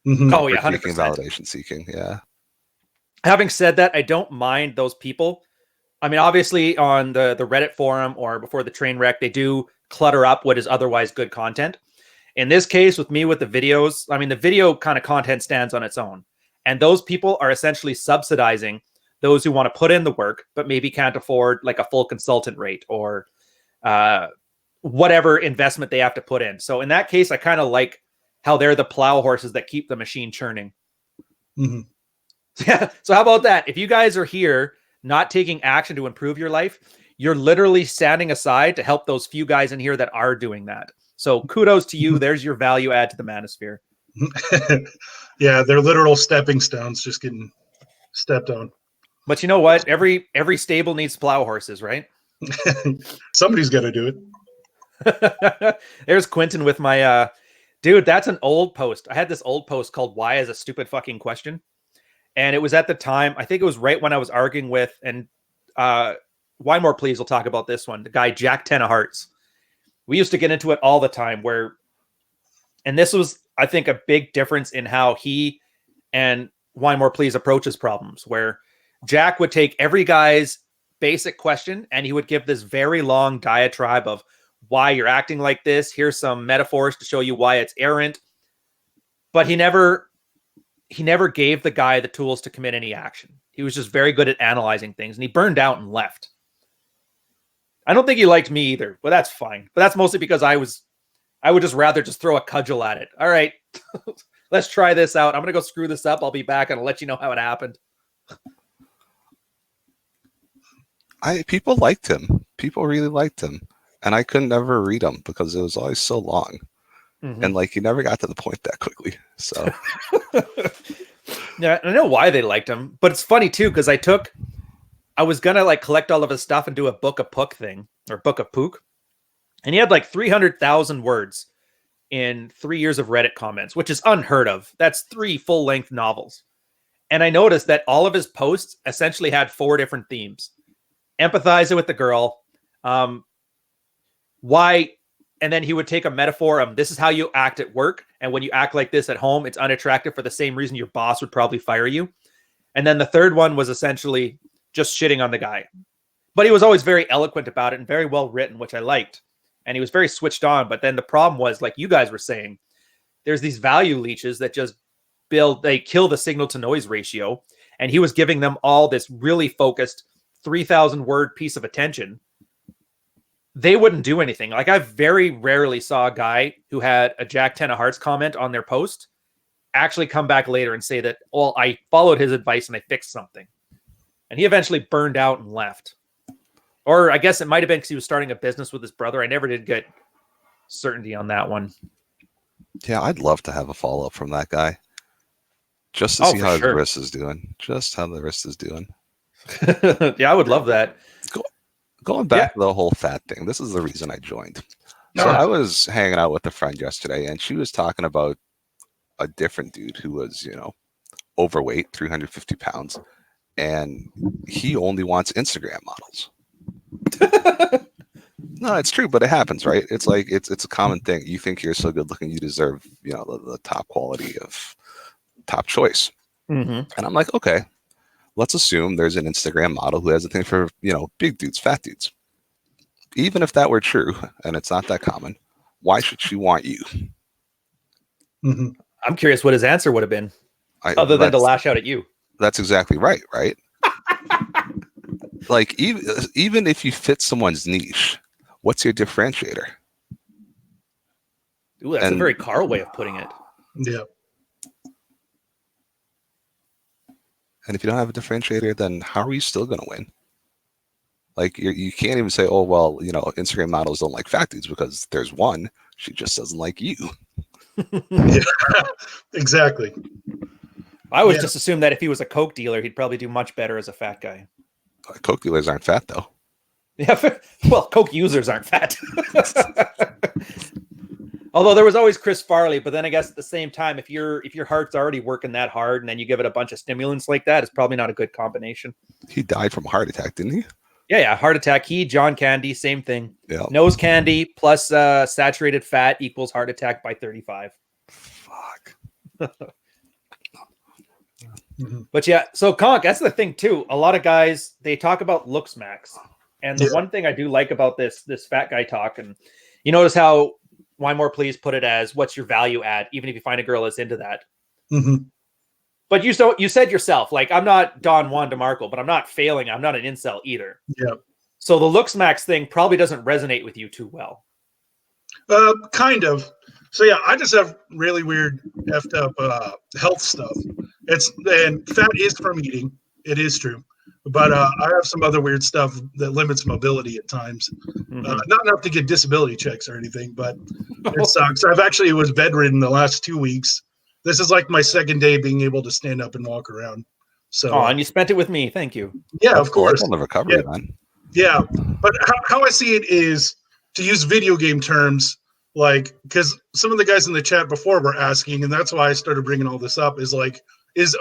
Oh yeah, 100%. Validation seeking. Yeah. Having said that, I don't mind those people. I mean, obviously on the Reddit forum or before the train wreck, they do clutter up what is otherwise good content. In this case, with me with the videos, I mean, the video kind of content stands on its own. And those people are essentially subsidizing those who want to put in the work, but maybe can't afford like a full consultant rate or whatever investment they have to put in. So in that case, I kind of like how they're the plow horses that keep the machine churning. Mm-hmm. Yeah. So how about that? If you guys are here not taking action to improve your life, you're literally standing aside to help those few guys in here that are doing that. So kudos to you. There's your value add to the manosphere. Yeah, they're literal stepping stones, just getting stepped on. But you know what? Every stable needs plow horses, right? Somebody's got to do it. There's Quentin with my dude. That's an old post. I had this old post called "Why is a stupid fucking question," and it was at the time. I think it was right when I was arguing with and why more please. We'll talk about this one. The guy Jack 10 of Hearts. We used to get into it all the time. And this was, I think, a big difference in how he and Why More Please approaches problems. Where Jack would take every guy's basic question and he would give this very long diatribe of why you're acting like this. Here's some metaphors to show you why it's errant. But he never gave the guy the tools to commit any action. He was just very good at analyzing things, and he burned out and left. I don't think he liked me either, but that's fine. But that's mostly because I would just rather just throw a cudgel at it. All right, let's try this out. I'm going to go screw this up. I'll be back and I'll let you know how it happened. People liked him. People really liked him. And I could never read them because it was always so long. Mm-hmm. And like, he never got to the point that quickly. So yeah, I know why they liked him, but it's funny too, because I was gonna like collect all of his stuff and do a book of Pook thing, or book of Pook. And he had like 300,000 words in 3 years of Reddit comments, which is unheard of. That's 3 full-length novels. And I noticed that all of his posts essentially had 4 different themes. Empathize with the girl. Why? And then he would take a metaphor of this is how you act at work. And when you act like this at home, it's unattractive for the same reason your boss would probably fire you. And then the third one was essentially just shitting on the guy. But he was always very eloquent about it and very well written, which I liked. And he was very switched on. But then the problem was, like you guys were saying, there's these value leeches that just they kill the signal to noise ratio. And he was giving them all this really focused 3,000 word piece of attention. They wouldn't do anything. Like, I very rarely saw a guy who had a Jack 10 of Hearts comment on their post actually come back later and say that, well, I followed his advice and I fixed something. And he eventually burned out and left. Or I guess it might have been because he was starting a business with his brother. I never did get certainty on that one. Yeah, I'd love to have a follow-up from that guy. Just to see how his wrist is doing. Just how the wrist is doing. Yeah, I would love that. Going back to the whole fat thing, this is the reason I joined. So I was hanging out with a friend yesterday, and she was talking about a different dude who was, overweight, 350 pounds, and he only wants Instagram models. No, it's true, but it happens, right? It's like it's a common thing. You think you're so good looking, you deserve, the top quality of top choice. Mm-hmm. And I'm like, okay, let's assume there's an Instagram model who has a thing for, big dudes, fat dudes. Even if that were true, and it's not that common, why should she want you? Mm-hmm. I'm curious what his answer would have been, other than to lash out at you. That's exactly right? Like, even if you fit someone's niche, what's your differentiator? Ooh, that's a very Carl way of putting it. Yeah. And if you don't have a differentiator, then how are you still going to win? Like, you can't even say, oh, well, Instagram models don't like fat dudes because there's one. She just doesn't like you. Yeah, exactly. I always just assumed that if he was a Coke dealer, he'd probably do much better as a fat guy. Coke dealers aren't fat, though. Yeah, well, Coke users aren't fat. Although there was always Chris Farley, but then I guess at the same time, if your heart's already working that hard and then you give it a bunch of stimulants like that, it's probably not a good combination. He died from a heart attack, didn't he? Yeah, heart attack. John Candy, same thing. Yeah. Nose candy plus saturated fat equals heart attack by 35. Fuck. Mm-hmm. But yeah, so Conk, that's the thing too. A lot of guys, they talk about looks max. And the one thing I do like about this fat guy talk, and you notice how Why More Please put it as what's your value add, even if you find a girl that's into that. Mm-hmm. But you said yourself, like, I'm not Don Juan DeMarco, but I'm not failing. I'm not an incel either. Yeah. So the looks max thing probably doesn't resonate with you too well. Kind of. So yeah, I just have really weird effed up health stuff. And fat is from eating. It is true. But I have some other weird stuff that limits mobility at times. Not enough to get disability checks or anything, but it sucks. I've actually was bedridden the last 2 weeks. This is like my second day being able to stand up and walk around. So, and you spent it with me. Thank you. Yeah, of course. On the recovery, man. Yeah, but how I see it is, to use video game terms, like, because some of the guys in the chat before were asking, and that's why I started bringing all this up, is like, is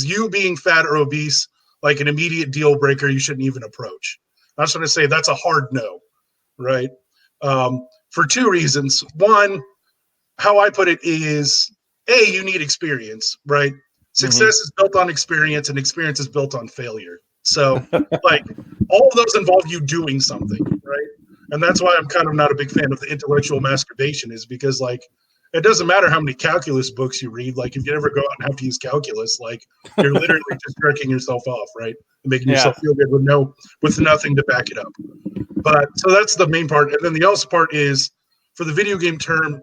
you being fat or obese like an immediate deal breaker you shouldn't even approach? I just want to say that's a hard no, right? For 2 reasons. One, how I put it is, you need experience, right? Success is built on experience, and experience is built on failure. So, like, all of those involve you doing something, right? And that's why I'm kind of not a big fan of the intellectual masturbation, is because, like, it doesn't matter how many calculus books you read. Like, if you ever go out and have to use calculus, like, you're literally just jerking yourself off, right? And making yourself feel good with nothing to back it up. But so that's the main part. And then the else part is, for the video game term,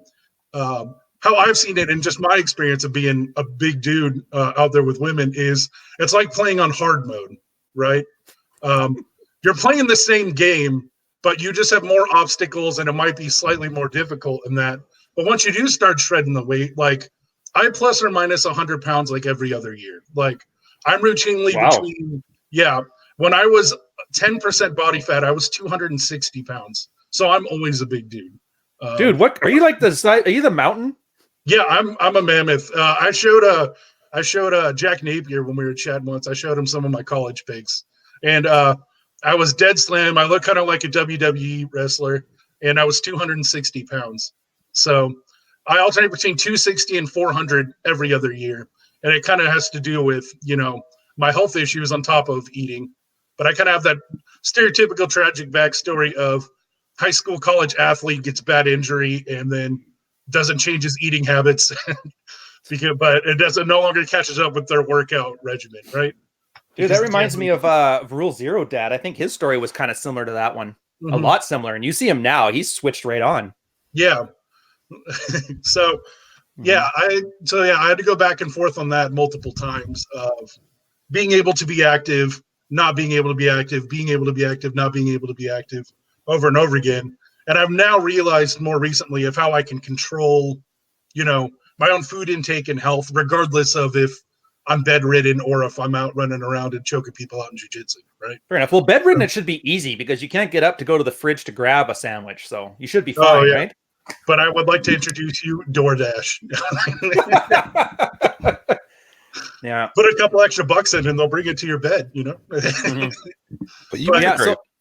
how I've seen it, and just my experience of being a big dude out there with women, is it's like playing on hard mode, right? You're playing the same game, but you just have more obstacles, and it might be slightly more difficult in that. But once you do start shredding the weight, like, I plus or minus 100 pounds like every other year. Like, I'm routinely between, when I was 10% body fat, I was 260 pounds. So I'm always a big dude. Dude, what are you, like the size? Are you the mountain? Yeah, I'm a mammoth. I showed Jack Napier when we were chatting once. I showed him some of my college pics, and I was dead slim. I look kind of like a WWE wrestler, and I was 260 pounds. So I alternate between 260 and 400 every other year, and it kind of has to do with, my health issues on top of eating. But I kind of have that stereotypical tragic backstory of high school, college athlete gets bad injury and then doesn't change his eating habits, but it doesn't no longer catches up with their workout regimen, right? Dude, that reminds me of Rule Zero Dad. I think his story was kind of similar to that one, a lot similar. And you see him now; he's switched right on. Yeah. So, I had to go back and forth on that multiple times of being able to be active, not being able to be active, being able to be active, not being able to be active, over and over again. And I've now realized more recently of how I can control, my own food intake and health, regardless of if I'm bedridden or if I'm out running around and choking people out in jiu-jitsu, right? Fair enough. Well, bedridden, it should be easy because you can't get up to go to the fridge to grab a sandwich. So you should be fine, right? But I would like to introduce you DoorDash. Yeah. Put a couple extra bucks in and they'll bring it to your bed, But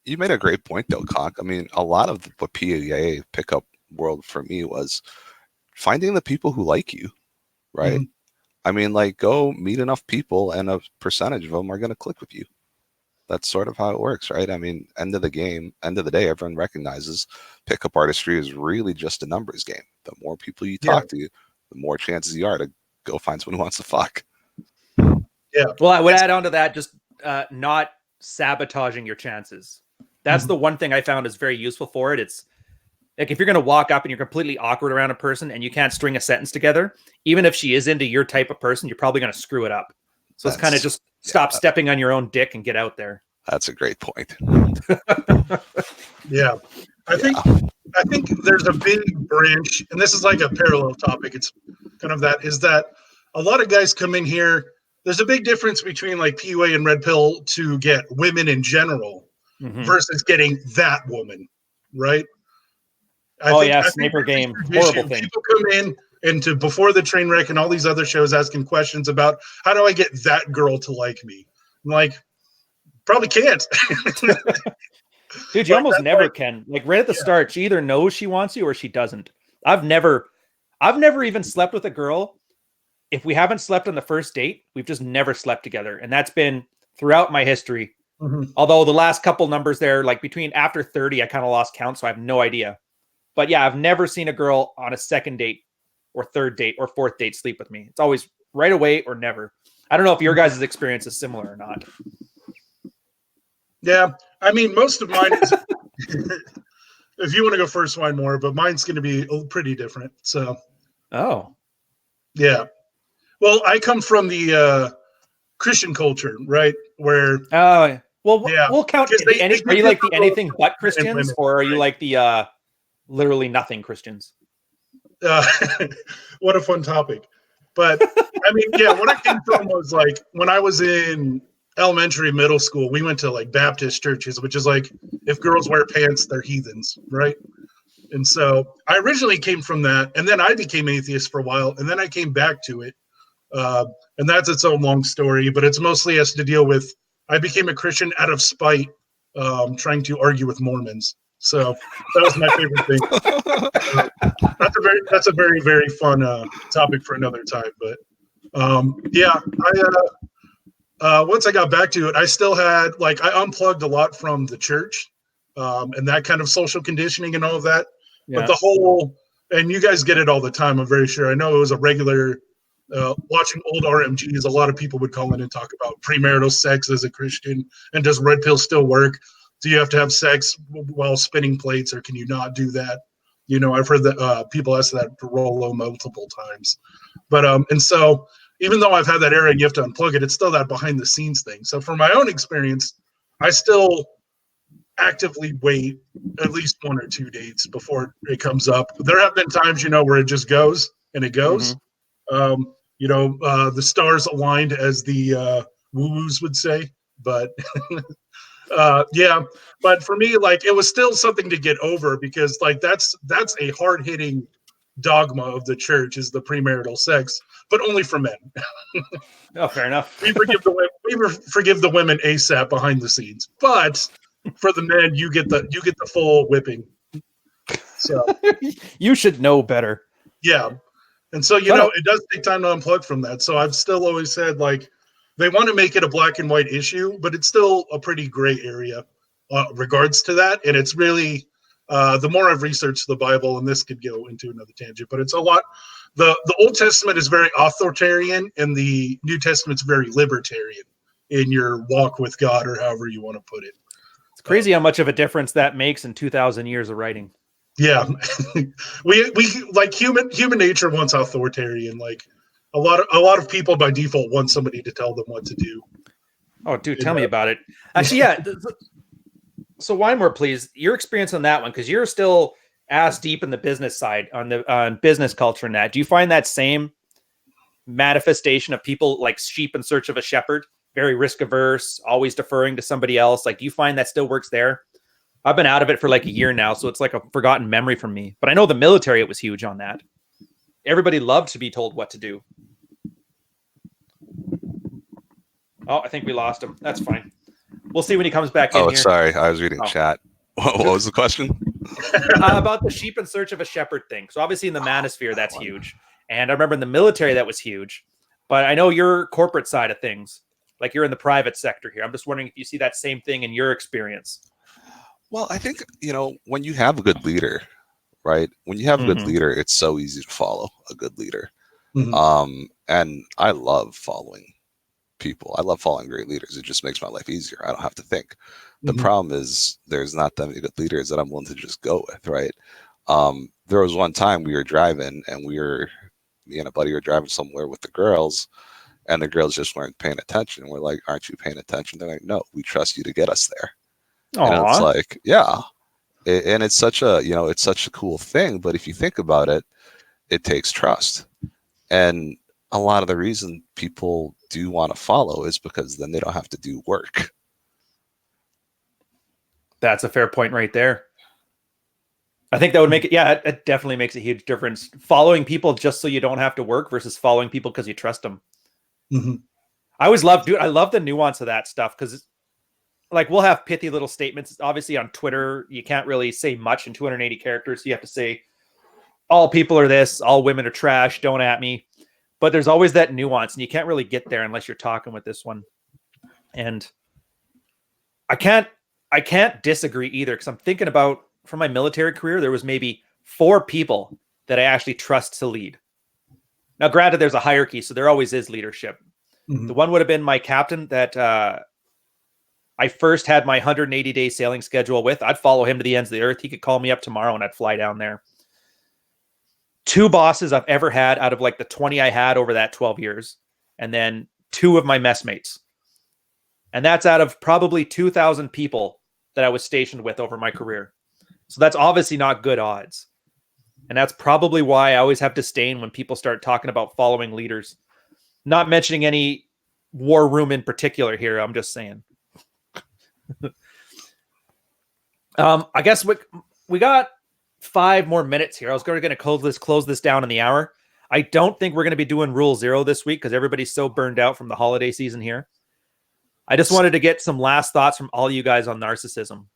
you made a great point though, Cock. I mean, a lot of what PAA pickup world for me was finding the people who like you, right? I mean, like, go meet enough people and a percentage of them are going to click with you. That's sort of how it works, right? I mean, end of the day, everyone recognizes pickup artistry is really just a numbers game. The more people you talk to, the more chances you are to go find someone who wants to fuck. Yeah. Well, I would add on to that, just not sabotaging your chances. That's the one thing I found is very useful for it. It's like, if you're going to walk up and you're completely awkward around a person and you can't string a sentence together, even if she is into your type of person, you're probably going to screw it up. So it's kind of just stop stepping on your own dick and get out there. That's a great point. Yeah. I think there's a big branch, and this is like a parallel topic. It's kind of is that a lot of guys come in here. There's a big difference between like PUA and Red Pill to get women in general versus getting that woman, right? Sniper game. Horrible thing. People come in and before the train wreck and all these other shows asking questions about how do I get that girl to like me? I'm like, probably can't. Dude, you almost never can. Like, right at the start, she either knows she wants you or she doesn't. I've never even slept with a girl. If we haven't slept on the first date, we've just never slept together. And that's been throughout my history. Although the last couple numbers there, like between after 30, I kind of lost count. So I have no idea. But yeah, I've never seen a girl on a second date or third date or fourth date sleep with me. It's always right away or never. I don't know if your guys' experience is similar or not. Yeah, I mean, most of mine is. If you want to go first, wine more, but mine's going to be pretty different. So, Oh, yeah. Well, I come from the Christian culture, right? Where, oh, well, yeah, we'll count because the they any. Are give you like the different roles anything for but men and Christians, women, or are you right? like the literally nothing Christians? Uh, what a fun topic. But I mean, yeah, what I came from was like when I was in elementary, middle school, we went to like Baptist churches, which is like if girls wear pants, they're heathens, right? And so I originally came from that, and then I became atheist for a while, and then I came back to it. Uh, and that's its own long story, but it's mostly has to deal with I became a Christian out of spite, trying to argue with Mormons. So that was my favorite thing. That's a very very fun topic for another time. But yeah, once I got back to it, I still had like I unplugged a lot from the church and that kind of social conditioning and all of that. But Yeah. the whole and you guys get it all the time. I'm very sure. I know it was a regular watching old RMGs. A lot of people would call in and talk about premarital sex as a Christian and does red pill still work? Do you have to have sex while spinning plates, or can you not do that? You know, I've heard that people ask that to Rollo multiple times. But and so even though I've had that area and you have to unplug it, it's still that behind the scenes thing. So from my own experience, I still actively wait at least 1 or 2 dates before it comes up. There have been times, you know, where it just goes and it goes. Mm-hmm. The stars aligned, as the woo-woos would say. But yeah, but for me, like it was still something to get over because like that's a hard-hitting dogma of the church is the premarital sex, but only for men. Oh, fair enough. We forgive the women ASAP behind the scenes, but for the men, you get the full whipping. So You should know better. yeah, and so So I don't. it does take time to unplug from that. So I've still always said like they want to make it a black and white issue, but it's still a pretty gray area regards to that, and it's really the more I've researched the Bible, and this could go into another tangent, but it's a lot. The Old Testament is very authoritarian, and the New Testament's very libertarian in your walk with God, or however you want to put it. It's crazy how much of a difference that makes in 2,000 years of writing. Yeah, we like human nature wants authoritarian. Like a lot of people by default want somebody to tell them what to do. Oh, dude, tell me about it. Actually, yeah. So, Wymore, please, your experience on that one, because you're still ass deep in the business side on the business culture and that. Do you find that same manifestation of people like sheep in search of a shepherd, very risk averse, always deferring to somebody else? Like, do you find that still works there? I've been out of it for like a year now, so it's like a forgotten memory from me. But I know the military, it was huge on that. Everybody loved to be told what to do. Oh, I think we lost him. That's fine. We'll see when he comes back in Oh, here. sorry, I was reading chat. What was the question? About the sheep in search of a shepherd thing. So obviously in the manosphere, that's huge. And I remember in the military, that was huge. But I know your corporate side of things, like you're in the private sector here. I'm just wondering if you see that same thing in your experience. Well, I think, when you have a good leader, right? When you have a good leader, it's so easy to follow a good leader. Mm-hmm. And I love following people. I love following great leaders. It just makes my life easier. I don't have to think. The problem is there's not that many good leaders that I'm willing to just go with, right? There was one time we were driving and me and a buddy were driving somewhere with the girls, and the girls just weren't paying attention. We're like, aren't you paying attention? They're like, no, we trust you to get us there. Aww. And it's like, yeah. And it's such a cool thing. But if you think about it, it takes trust. And a lot of the reason people do want to follow is because then they don't have to do work. That's a fair point right there. I think that would make it, yeah, it definitely makes a huge difference. Following people just so you don't have to work versus following people because you trust them. Mm-hmm. I always love, dude, I love the nuance of that stuff because like we'll have pithy little statements. Obviously on Twitter, you can't really say much in 280 characters. So you have to say all people are this, all women are trash, don't at me. But there's always that nuance, and you can't really get there unless you're talking with this one. And I can't disagree either, because I'm thinking about from my military career, there was maybe 4 people that I actually trust to lead. Now, granted, there's a hierarchy, so there always is leadership. The one would have been my captain that I first had my 180-day sailing schedule with, I'd follow him to the ends of the earth. He could call me up tomorrow and I'd fly down there. 2 bosses I've ever had out of like the 20 I had over that 12 years. And then 2 of my messmates. And that's out of probably 2,000 people that I was stationed with over my career. So that's obviously not good odds. And that's probably why I always have disdain when people start talking about following leaders. Not mentioning any war room in particular here. I'm just saying. I guess we got 5 more minutes here. I was going to close this down in the hour. I don't think we're going to be doing Rule 0 this week because everybody's so burned out from the holiday season here. I just wanted to get some last thoughts from all you guys on narcissism.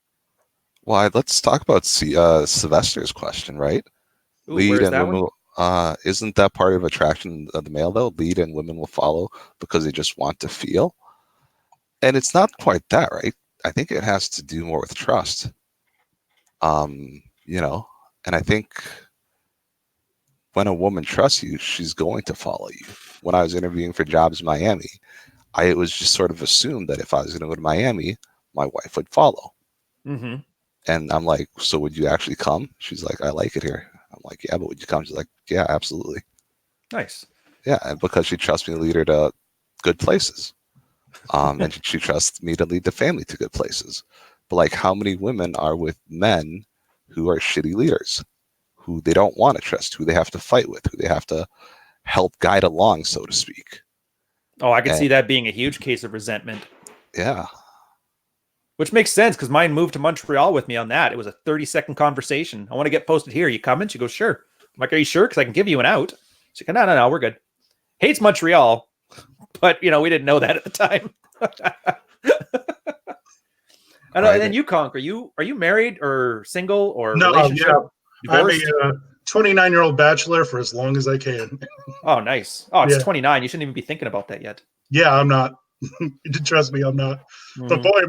Well, let's talk about Sylvester's question, right? Ooh, Lead where's and that women. Isn't that part of attraction of the male though? Lead and women will follow because they just want to feel. And it's not quite that, right? I think it has to do more with trust. And I think when a woman trusts you, she's going to follow you. When I was interviewing for jobs in Miami, it was just sort of assumed that if I was going to go to Miami, my wife would follow. Mm-hmm. And I'm like, so would you actually come? She's like, I like it here. I'm like, yeah, but would you come? She's like, yeah, absolutely. Nice. Yeah, and because she trusts me to lead her to good places. And she trusts me to lead the family to good places. But like, how many women are with men who are shitty leaders, who they don't want to trust, who they have to fight with, who they have to help guide along, so to speak? Oh, I could see that being a huge case of resentment. Yeah. Which makes sense because mine moved to Montreal with me on that. It was a 30-second conversation. I want to get posted here. You coming? She goes, sure. I'm like, are you sure? Because I can give you an out. She's like, no, we're good. Hates Montreal. But, we didn't know that at the time. And then you, Conk, are you married or single or relationship? Yeah. Divorced? I'm a 29-year-old bachelor for as long as I can. Oh, nice. Oh, it's Yeah. 29. You shouldn't even be thinking about that yet. Yeah, I'm not. Trust me, I'm not. Mm-hmm. But boy,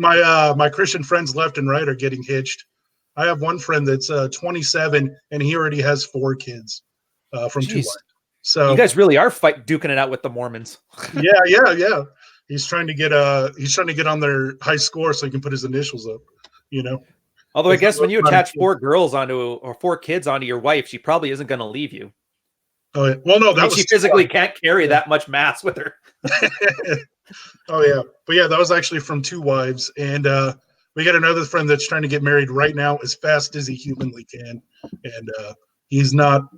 my Christian friends left and right are getting hitched. I have one friend that's 27 and he already has 4 kids from 2 wives. So you guys really are duking it out with the Mormons. Yeah. He's trying to get on their high score so he can put his initials up. Although I guess when you attach 4 girls or 4 kids onto your wife, she probably isn't going to leave you. Oh yeah. Well, no, she physically can't carry that much mass with her. Oh yeah, but yeah, that was actually from 2 wives, and we got another friend that's trying to get married right now as fast as he humanly can, and he's not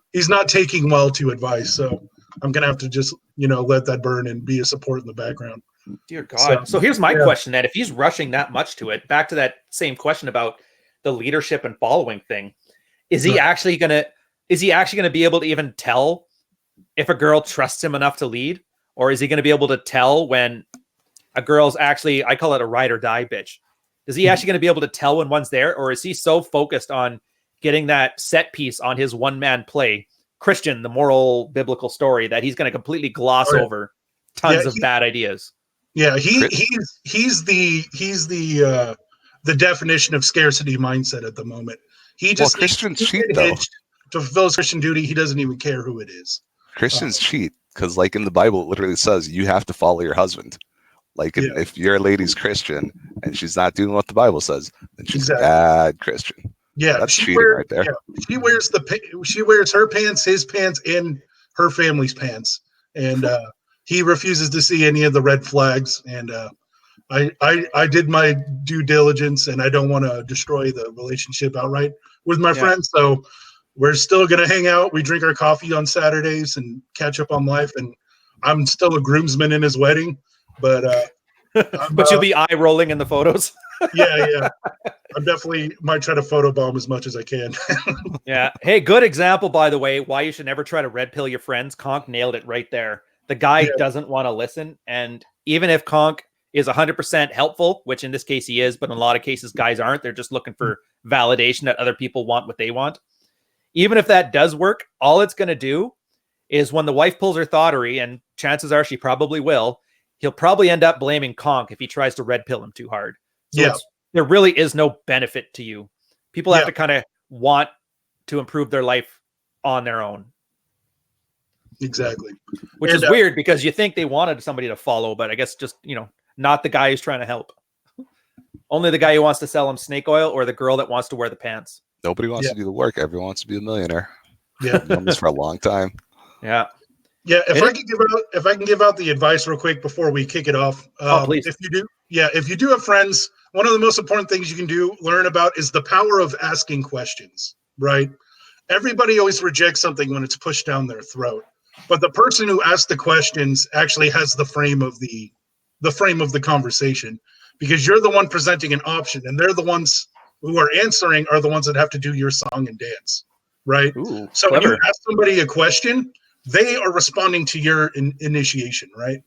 taking well to advice. So I'm gonna have to just let that burn and be a support in the background. Dear God. So here's my question then: if he's rushing that much to it, back to that same question about the leadership and following thing, is he actually gonna be able to even tell if a girl trusts him enough to lead? Or is he going to be able to tell when a girl's actually, I call it a ride or die bitch. Is he actually going to be able to tell when one's there? Or is he so focused on getting that set piece on his one-man play, Christian, the moral biblical story, that he's going to completely gloss over tons of bad ideas? Yeah, he's the definition of scarcity mindset at the moment. He just Christians cheat though. To fulfill his Christian duty, he doesn't even care who it is. Christians cheat because, like in the Bible, it literally says you have to follow your husband. Like if your lady's Christian and she's not doing what the Bible says, then she's a bad Christian. Yeah, that's cheating right there. Yeah, she wears her pants, his pants, and her family's pants, and he refuses to see any of the red flags. And I did my due diligence, and I don't want to destroy the relationship outright with my friends. So we're still gonna hang out. We drink our coffee on Saturdays and catch up on life. And I'm still a groomsman in his wedding, but but you'll be eye rolling in the photos. yeah. I definitely might try to photobomb as much as I can. Yeah. Hey, good example, by the way, why you should never try to red pill your friends. Conk nailed it right there. The guy doesn't want to listen. And even if Conk is 100% helpful, which in this case he is, but in a lot of cases guys aren't, they're just looking for validation that other people want what they want. Even if that does work, all it's going to do is when the wife pulls her thottery, and chances are she probably will, he'll probably end up blaming Conk if he tries to red pill him too hard. So there really is no benefit to you. People have to kind of want to improve their life on their own. Exactly. Which is weird because you think they wanted somebody to follow, but I guess just, not the guy who's trying to help. Only the guy who wants to sell him snake oil or the girl that wants to wear the pants. Nobody wants to do the work. Everyone wants to be a millionaire. Yeah. I've known this for a long time. Yeah. Yeah, if I can give out the advice real quick before we kick it off. Please. If you do have friends, one of the most important things you can learn about is the power of asking questions, right? Everybody always rejects something when it's pushed down their throat. But the person who asks the questions actually has the frame of the conversation, because you're the one presenting an option and they're the ones who are answering are the ones that have to do your song and dance, right? Ooh, So clever. when you ask somebody a question, they are responding to your initiation, right?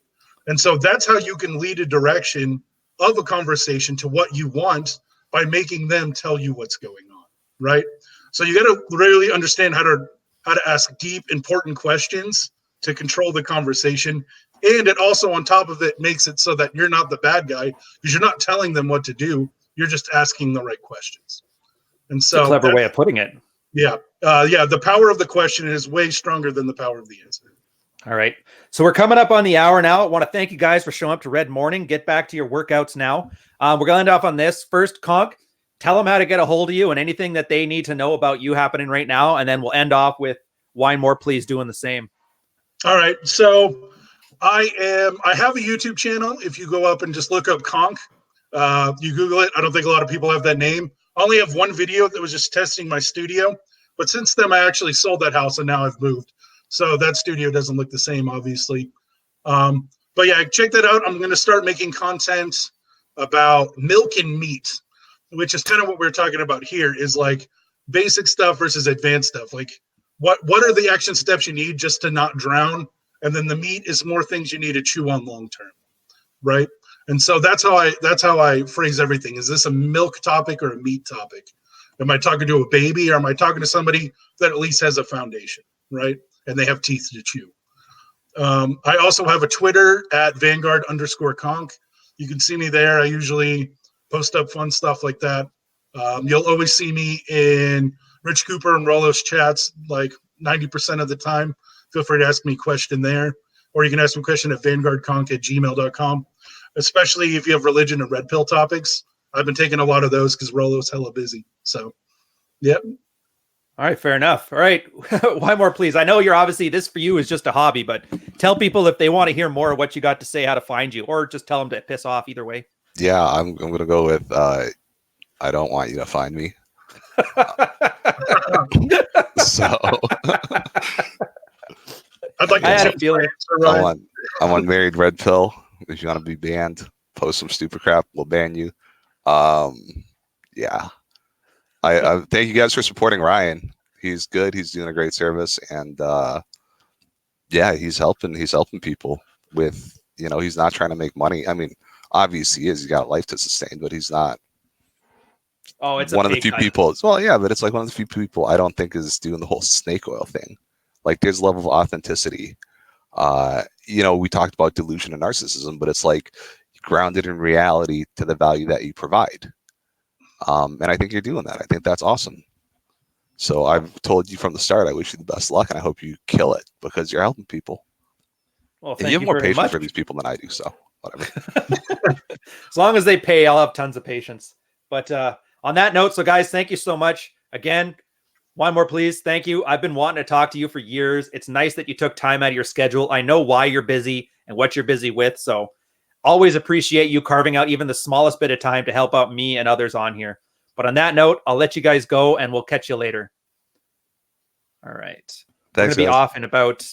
And so that's how you can lead a direction of a conversation to what you want by making them tell you what's going on, right? So you got to really understand how to ask deep, important questions to control the conversation. And it also, on top of it, makes it so that you're not the bad guy because you're not telling them what to do. You're just asking the right questions. And so it's a clever way of putting it. Yeah. The power of the question is way stronger than the power of the answer. All right. So we're coming up on the hour now. I want to thank you guys for showing up to Red Morning. Get back to your workouts now. We're going to end off on this. First, Conk, tell them how to get a hold of you and anything that they need to know about you happening right now. And then we'll end off with Wine More Please doing the same. All right. So I have a YouTube channel. If you go up and just look up Conk, you Google it. I don't think a lot of people have that name. I only have one video that was just testing my studio. But since then, I actually sold that house and now I've moved. So that studio doesn't look the same, obviously. But yeah, check that out. I'm going to start making content about milk and meat, which is kind of what we're talking about here, is like basic stuff versus advanced stuff. Like what are the action steps you need just to not drown? And then the meat is more things you need to chew on long term, right? And so that's how I phrase everything. Is this a milk topic or a meat topic? Am I talking to a baby or am I talking to somebody that at least has a foundation, right? And they have teeth to chew. I also have a Twitter at Vanguard_Conk. You can see me there. I usually post up fun stuff like that. You'll always see me in Rich Cooper and Rolos chats like 90% of the time. Feel free to ask me a question there. Or you can ask me a question at vanguardconk@gmail.com, especially if you have religion and red pill topics. I've been taking a lot of those because Rolo's hella busy. So, yep. All right, fair enough. All right, why more, please? I know you're obviously, this for you is just a hobby, but tell people if they want to hear more of what you got to say, how to find you, or just tell them to piss off either way. Yeah, I'm going to go with I don't want you to find me. So I'd like I to had a feeling. I'm on Married Red Pill. If you want to be banned, post some stupid crap, we'll ban you. Yeah. I thank you guys for supporting Ryan. He's good. He's doing a great service, and yeah, he's helping people with, he's not trying to make money. I mean, obviously he is. He's got a life to sustain, but he's not. Oh, it's one of the few people. Well, yeah, but it's like one of the few people I don't think is doing the whole snake oil thing. Like, there's a level of authenticity. We talked about delusion and narcissism, but it's like grounded in reality to the value that you provide. And I think you're doing that. I think that's awesome. So I've told you from the start, I wish you the best luck, and I hope you kill it because you're helping people. Well, and you have more patience for these people than I do, so whatever. As long as they pay, I'll have tons of patience. But on that note, so guys, thank you so much. Again, one more, please. Thank you. I've been wanting to talk to you for years. It's nice that you took time out of your schedule. I know why you're busy and what you're busy with, so always appreciate you carving out even the smallest bit of time to help out me and others on here. But on that note, I'll let you guys go and we'll catch you later. All right. Thanks, We're going to be off in about